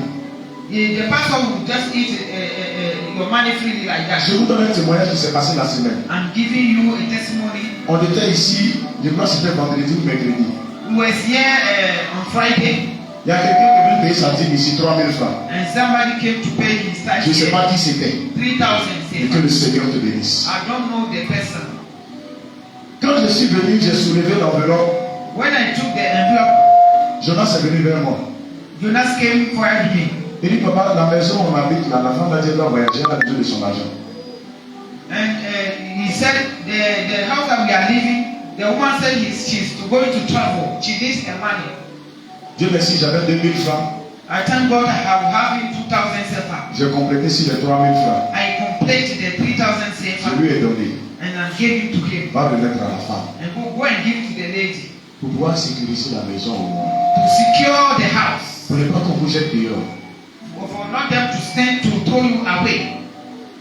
The pastor will just eat your money freely like that. Je vous donne un témoignage qui s'est passé la semaine. I'm giving you a testimony. On était ici, je crois que c'était vendredi ou mercredi. We was here on Friday, Il y a quelqu'un qui est venu payer sa dîme ici, 3000 francs. and somebody came to pay his tithe Je ne sais here. pas qui c'était. 3,000 Et que said. le Seigneur te bénisse. I don't know the person. Quand je suis venu, j'ai soulevé l'enveloppe. When I took the envelope, Jonas est venu vers moi. Jonas came for me. Il dit, papa, la maison où on habite, là, la femme a dit, elle doit voyager, elle a besoin de son argent. And he said, the house that we are living, the woman said she's going to travel. She needs the money. Dieu merci, j'avais 2000 francs. I thank God I have having 2,000 sefa. J'ai complété sur les 3000 francs. I completed the 3,000 Je sefa lui ai donné. and I gave it to him. Va remettre à la femme. And go and give it to the lady Pour pouvoir sécuriser la maison au moins. to secure the house. Pour ne pas qu'on vous jette dehors. For not them to stand to throw you away.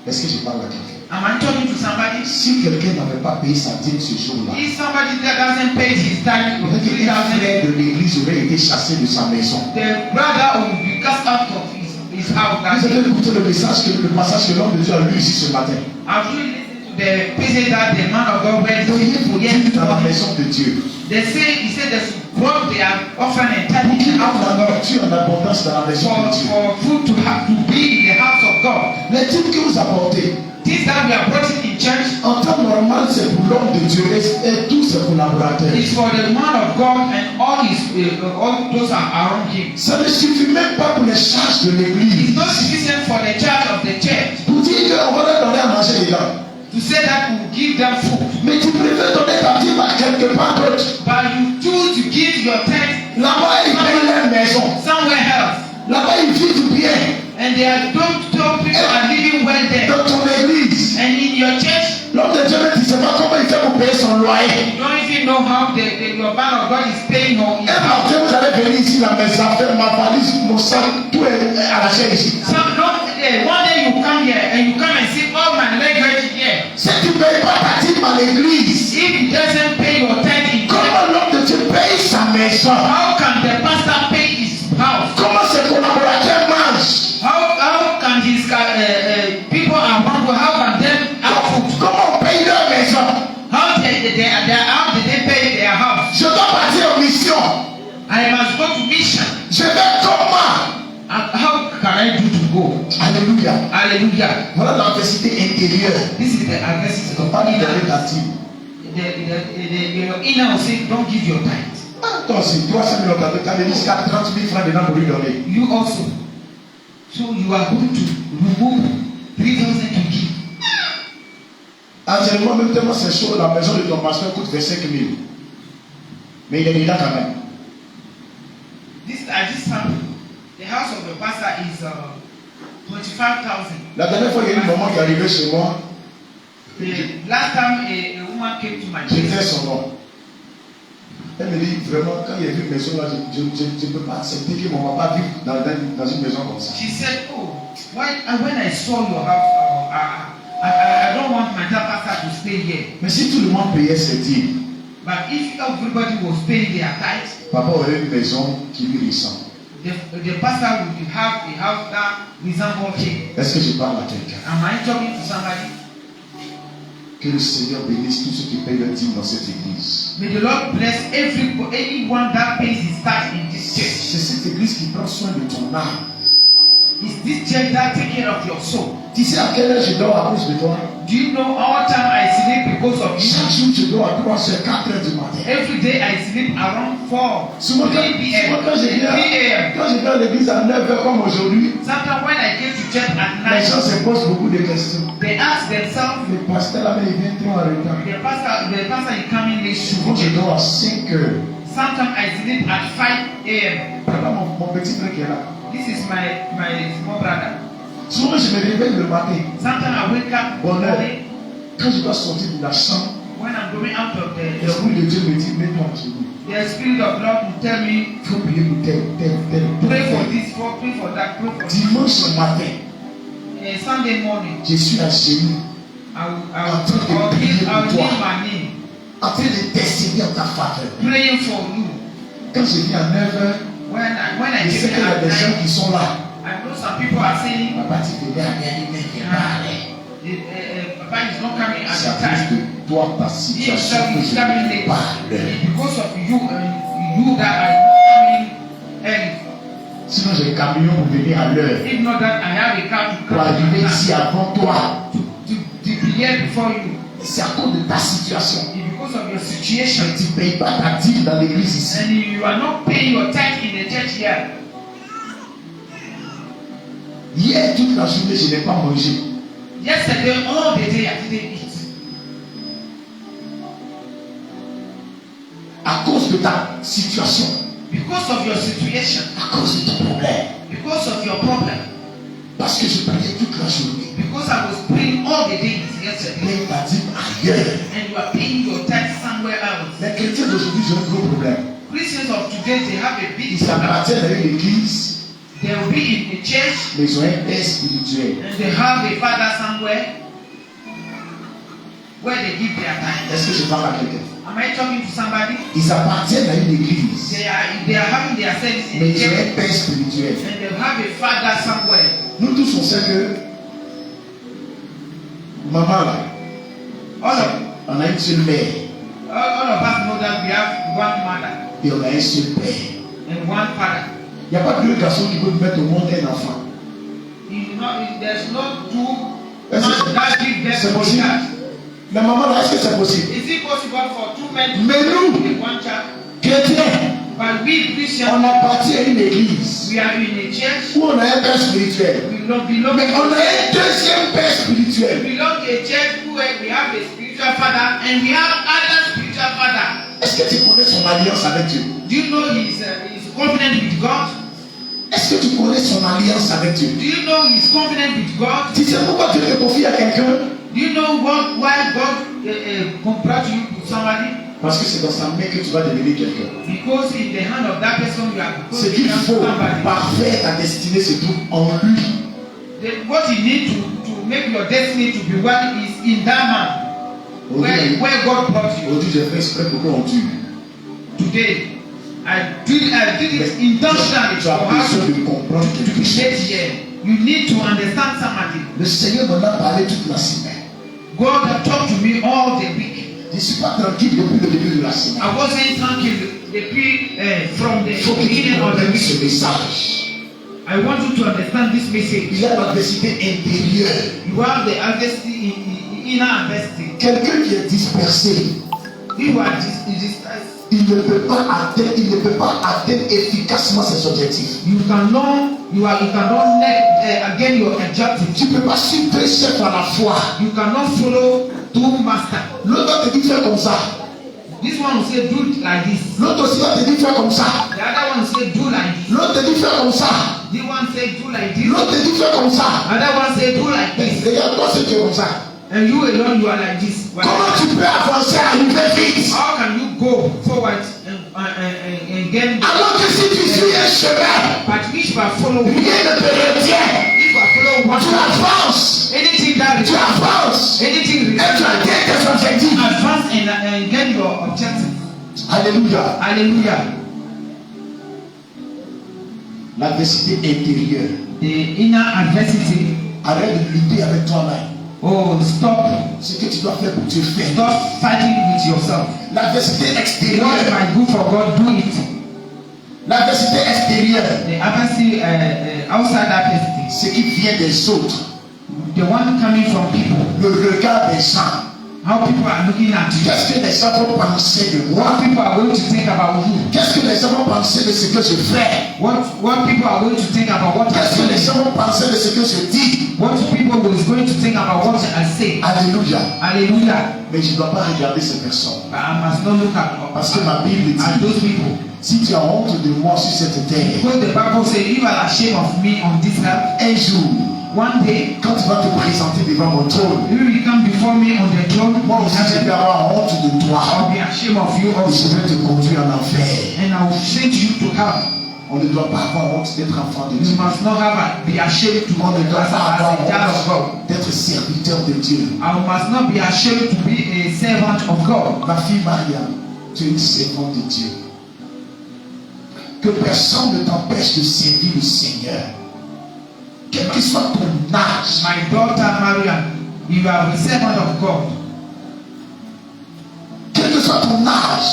Est-ce que je parle à quelqu'un? Am I talking to somebody? Si quelqu'un n'avait pas payé sa dîme ce jour-là, If somebody that doesn't pay his tithe of peut-être qu'un 3,000, frère de l'église aurait été chassé de sa maison. the brother will be cast out of his house that Vous day. avez écouté le passage que l'homme de Dieu a lu ici ce matin. I've really listened to the passage that the man of God read Priez pour yes, Dieu dans la maison de Dieu. They say he said they should brought their offering and Pour tithe qu'il y ait out la of God nourriture en abondance dans la maison de Dieu. for food to have to be in the house of God. Les dîmes que vous apportez, Things that we are brought in church en temps normal, c'est pour l'homme de Dieu et tous ses collaborateurs. is for the man of God and all those are around him. Ça ne suffit même pas pour les charges de It's l'église. not sufficient for the church of the church Pour dire qu'on va leur donner à manger dedans. to say that we will give them food. Mais tu préfères donner ta dîme à quelque part d'autre. But you choose to give your tithe Là-bas, ils payent leur maison. somewhere else. Là-bas, ils vivent bien. And they are don't people are living well there. Dans ton église, And in your church, l'homme de Dieu ne dit pas comment il fait pour payer son loyer. you don't even know how your man of God is paying or Un his house. matin, vous allez venir ici, là, mes affaires, ma valise, mon sac, tout est à la chaîne ici. One day you come here and you come and see all my luggage here. Si tu ne payes pas ta dîme à l'église, If he doesn't pay your tithe in church, comment l'homme de Dieu paye sa maison? how can the pastor pay his house? Comment ses collaborateurs mangent? How can his people around you, how can them have food? Comment on paye leur maison? How did they pay their house? Je dois partir en mission. I must go to mission. Je vais comment? How can I do to go? Alléluia. Hallelujah. Voilà l'adversité intérieure. This is the adversity Tu ne of peux pas lui donner inner. ta dîme. The inner will say, don't give your tithe. Ah, toi aussi, 300 000 euros, tu as donné jusqu'à 30 000 francs dedans pour lui donner. You also. So you are going to remove 3,000 to give. Actuellement, même tellement c'est chaud, la maison de ton pasteur coûte 25 000. Mais il est là quand même. At this time, the house of the pastor is 25,000. La dernière fois, il y a une maman qui est arrivée chez moi. The last time a woman came to my J'étais place, son nom. Elle me dit vraiment, quand il y a une maison là, je ne peux pas accepter que mon papa vive dans une maison comme ça. she said, "Oh, when I saw your house, I don't want my dad pastor to stay here. Mais si tout le monde payait ses dîmes, But if everybody was paying their tithes, Papa aurait une maison qui lui ressemble. The pastor will have a house that resembles him. Est-ce que je parle à quelqu'un? Am I talking to somebody? Que le Seigneur bénisse tous ceux qui payent leur dîme dans cette église. May the Lord bless anyone that pays his tithe in this church. C'est cette église qui prend soin de ton âme. It's this church that take care of your soul. Tu sais à quelle heure je dors à cause de toi? Do you know all time I sleep because of you? Chaque jour je dors à 3h, 4h du matin. Every day I sleep around 4, Souvent 3 p.m. quand je 3 a.m. viens à l'église à 9h comme aujourd'hui, Sometimes when I get to church at les gens night, se posent beaucoup de questions. they ask themselves, Le pasteur là, il vient trop en retard. the pastor is coming late Souvent to je church. dors à 5h. Sometimes I sleep at 5 a.m. Voilà mon petit frère qui est là. This is my small brother. Souvent je me réveille le matin. Sometimes I wake up Bonheur. early. Quand je dois sortir de la chambre, When I'm going out of the l'Esprit de Dieu me dit, mets-toi en genoux. the Spirit of Lord will tell me, Il faut prier pour tel. pray for this, pray for that, pray for this. Dimanche matin, Sunday morning, je suis à genoux, I'll kneel my knee, en train d'intercéder en ta faveur. praying for you. Quand je viens à 9h, When I je sais get qu'il y a at des gens night, qui sont là. I know some people are saying, Papa, tu venais à bien aimer, tu Papa is not coming at c'est à the cause time. de toi, ta He situation himself que is je coming te late. parle. Because of you that are not coming early. Sinon, j'ai le camion pour venir à l'heure. If not that, I have a car to Pour come arriver to ici avant toi. be here before you. C'est à cause de ta situation. It's because of your situation. Tu ne payes pas ta dîme dans l'église ici. And you are not paying your tithe in the church here. Hier, toute la journée, je n'ai pas mangé. Yesterday, all the day, I didn't eat. À cause de ta situation. Because of your situation. À cause de ton problème. Because of your problem. Parce que je priais toute la journée. Because I was praying all the days yesterday. Mais ta dîme ailleurs. And you are paying your tithe somewhere else. Les chrétiens d'aujourd'hui, ils ont un gros problème. Christians of today, they have a big Ils problem. appartiennent à une église, They will be in the church mais ils ont un père spirituel. and they have a father somewhere where they give their time. Est-ce que je parle à quelqu'un? Am I talking to somebody? Ils appartiennent à une église, They are having their service in mais the ils ont church un père spirituel. and they have a father somewhere. Nous tous, on sait que maman là, on a une seule mère All of us know that we have one mother et on a un seul père. and one father. Il n'y a pas deux garçons qui peuvent mettre au monde un enfant. There's no two Est-ce que men that give birth c'est to possible? that. Mais maman là, est-ce que c'est possible? Is it possible for two men to Mais nous, give one child? chrétiens, But we Christians, on appartient à une église we are in a church. où on a un père spirituel. We belong Mais on a un deuxième père spirituel. to a church where we have a spiritual father and we have other spiritual father. Est-ce que tu connais son alliance avec Dieu? Do you know he's confident with God? Est-ce que tu connais son alliance avec Dieu? Do you know he's confident with God? Tu sais pourquoi Dieu te confie à quelqu'un? Do you know why God compared you to somebody? Parce que c'est dans sa main que tu vas devenir quelqu'un. Because in the hand of that person you are Ce supposed to qu'il become faut somebody. parfaire ta destinée se trouve en lui. What you need to make your destiny to be one is in that man where God brought you. Aujourd'hui, j'ai fait exprès pour qu'on tue. Today, I did it intentionally Tu as for us besoin de comprendre to quelque be chose. here. You need to understand somebody. Le Seigneur m'en a parlé toute la semaine. God had talked to me all the week. Je ne suis pas tranquille depuis le début de la semaine. I wasn't thinking from Il faut the que tu beginning of the comprennes ce week. message. I want you to understand this message. Il y a l'adversité intérieure. You have the adversity, inner adversity. Quelqu'un qui est dispersé, You are il ne peut pas atteindre efficacement ses objectifs. you cannot again your objective. Tu ne peux pas suivre deux chefs à la fois. You cannot follow two masters. L'autre te dit fais comme ça. This one will say do like this. L'autre aussi va te dire fais comme ça. The other one say do like this. L'autre te dit fais comme ça. This one say do like this. L'autre te dit fais comme ça. Other one say do like this. Regarde-toi ce qui est comme ça. And you alone you are like this. Comment tu peux avancer à arriver vite? How can you go forward and get? Alors que si tu suis un chemin, But which by follow? rien ne te retient. If I follow one, Tu avances. anything that Tu avances. anything Et tu atteins tes objectifs. advance and get your objective. Alléluia. Hallelujah. L'adversité intérieure. The inner adversity. Arrête de lutter avec toi-même. Oh, stop. Ce que tu dois faire pour Dieu, fais. Stop fighting with yourself. L'adversité What extérieure. might good for God, do it. L'adversité extérieure. The adversity, outside adversity. Ce qui vient des autres. The one coming from people. Le regard des gens. How people are looking at you. Qu'est-ce que les gens vont penser de moi? What people are going to think about you. Qu'est-ce que les gens vont penser de ce que je fais? What people are going to think about what I Qu'est-ce que les say. gens vont penser de ce que je dis? What people is going to think about what I say. Alléluia. Hallelujah. Mais je ne dois pas regarder ces personnes. But I must not look Parce que ma Bible at dit, those people. si tu as honte de moi sur cette terre, Because the Bible says, if you are ashamed of me on this earth, un jour, one day, quand tu vas te présenter devant mon trône, you will come before me on the throne. moi aussi je vais avoir honte de toi. I'll be ashamed of you Et je also. vais te conduire en enfer. And I will send you to hell. On ne doit pas avoir honte d'être enfant de You Dieu. must not be ashamed to On ne doit as pas a avoir child of God. honte d'être serviteur de Dieu. I must not be ashamed to be a servant of God. Ma fille Maria, tu es une servante de Dieu. Que personne ne t'empêche de servir le Seigneur. Quel que soit ton âge, My daughter Mariam, you are a servant of God. quel que soit ton âge,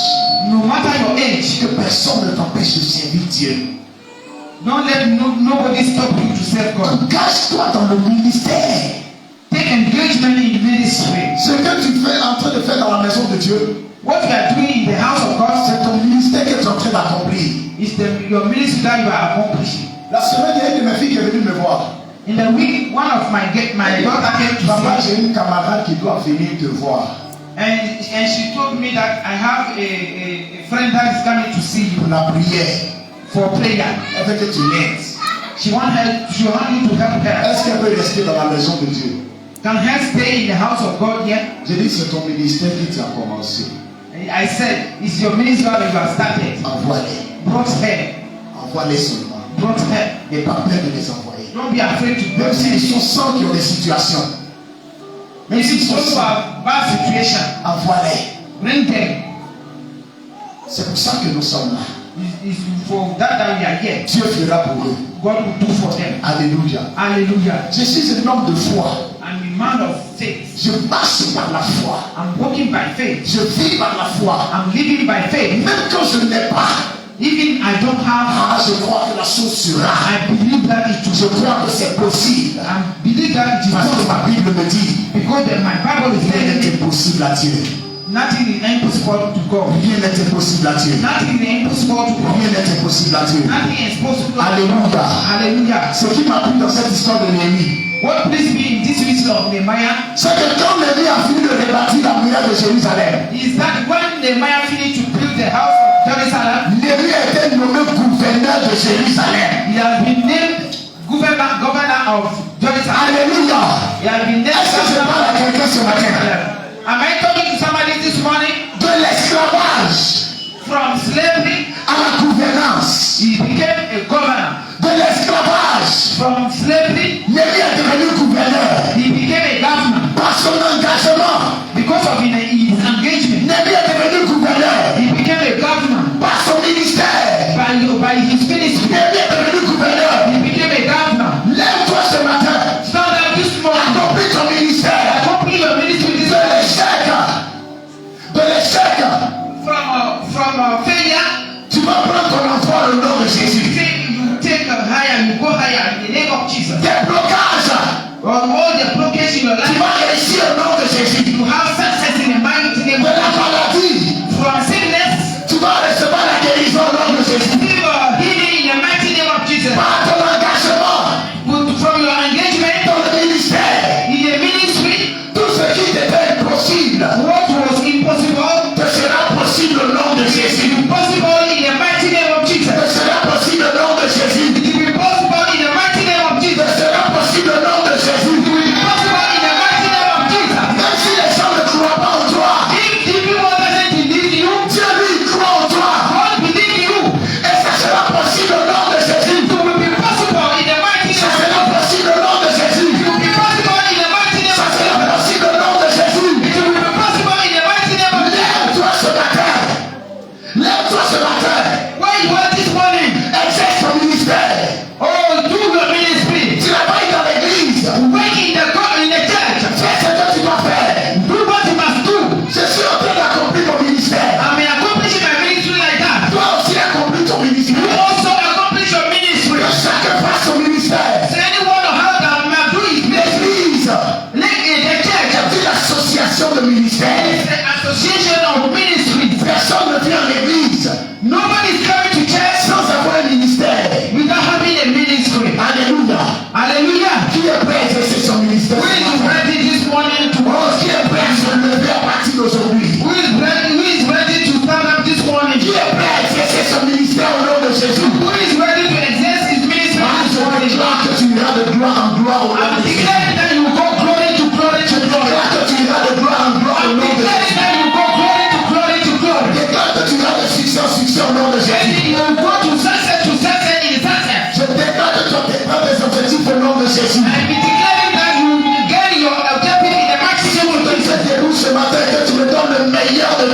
No matter your age, que personne ne t'empêche de servir Dieu. don't let nobody stop you to serve God. Engage-toi dans le ministère. Take engagement in ministry. Ce que tu fais en train de faire dans la maison de Dieu, What you are doing in the house of God c'est ton ministère que tu es en train d'accomplir. is your ministry that you are accomplishing. La semaine dernière, une de mes filles qui est venue me voir. In the week, one of my daughter came to Papa, see me, j'ai une camarade qui doit venir te voir and she told me that I have a friend that is coming to see you pour la prière. for prayer. Elle veut que tu l'aides. She want you to help her. Est-ce qu'elle peut rester dans la maison de Dieu? Can her stay in the house of God yet? J'ai dit, c'est ton ministère qui t'a commencé. I said, it's your ministry that you have started. Envoie-les. Brought her. Envoie-les seulement. Brought her. N'aie pas peur de les envoyer. Don't be afraid to Même bring s'ils them. sont sans qui ont des situations. Même If s'ils it's sont also sans, a bad situation, envoie-les. bring them. C'est pour ça que nous sommes là. It's for that we are here. Dieu fera pour eux. God will do for them. Alléluia. Hallelujah. Je suis un homme de foi. I'm a man of faith. Je marche par la foi. I'm walking by faith. Je vis par la foi. I'm living by faith. Même quand je n'ai pas, Even I don't have, je crois que la chose sera. I believe that it Je will. crois que c'est possible. I believe that it is Parce que possible. ma Bible me dit, Because my Bible is rien n'est saying impossible à Dieu. nothing is impossible to God. Rien n'est impossible à Dieu. Nothing is impossible to God. Rien n'est impossible à Dieu. Nothing is possible to Alléluia. God. Hallelujah. Ce qui m'a plu dans cette histoire de Néhémie, What pleased me in this vision of Nehemiah c'est que quand Néhémie a fini de rebâtir la muraille de Jérusalem, is that when Nehemiah finished to build the house of Jerusalem, Néhémie a été nommé gouverneur de Jérusalem. he has been named governor of Jerusalem. Alléluia. He has been named Est-ce que je parle à quelqu'un ce matin? Am I talking to somebody this morning? De l'esclavage From slavery, à la gouvernance. he became a governor. De l'esclavage, From slavery, Néhémie est devenu gouverneur. he became a governor. Par son engagement, Because of his engagement, Néhémie est devenu gouverneur. he became a governor. Par son ministère, By his ministry, Néhémie est devenu gouverneur. he became a governor. Lève-toi ce matin. Stand up this morning. Accomplis ton ministère. Complete your ministry this De morning. l'échec. De l'échec. From failure, Tu vas prendre ton enfant au nom de Jésus. you take higher, you go higher in the name of Jesus. Des blocages. All the blockage in your Tu life, vas réussir au nom de Jésus. you have success in the mighty name De of la Jesus. maladie. From sickness, Tu vas recevoir la guérison au nom de Jésus. receive healing in the mighty name of Jesus. Par ton engagement From your engagement dans le ministère. in the ministry, Tout ce qui était impossible what was impossible te sera possible au nom de Jésus. is possible in the mighty name of Jesus. Te sera possible au nom de Jésus. It will be possible in the mighty name of Te Jesus. sera possible au nom de Jésus. It will be possible in the mighty name in the church. Fais ce que tu dois faire. Do what you must do. Je suis en train d'accomplir mon ministère. I may accomplish my ministry like that. Toi aussi accomplis ton You ministère. also accomplish your ministry. Que chacun fasse son ministère. So anyone of how that must do his ministry. L'église The church est une association de ministères. is the association of ministries. Personne ne vient à l'église Nobody is coming to church sans avoir un ministère. without having a ministry. Alléluia. Hallelujah. Qui est prêt à exercer son ministère? Who is ready this morning to Oh, work? qui est prêt à se lever à partir d'aujourd'hui? Who is ready to stand up this morning? Qui est prêt à exercer son ministère au nom de Jésus? Who is ready to exerce his ministry Ah, this je morning? déclare que tu iras de gloire en gloire au nom I'm de Jésus. declaring that you go glory to glory to Je glory. déclare que tu iras de gloire en gloire au I'm nom de declaring Jésus. that you go glory to glory to Je glory. déclare que tu iras de succès en succès au nom de And Jésus. you go to success in success. Je déclare que tu atteindras des objectifs au nom de Jésus. I'm declaring that you get your objective in the maximum of Je Jesus. te déroule ce matin que tu me donnes le meilleur de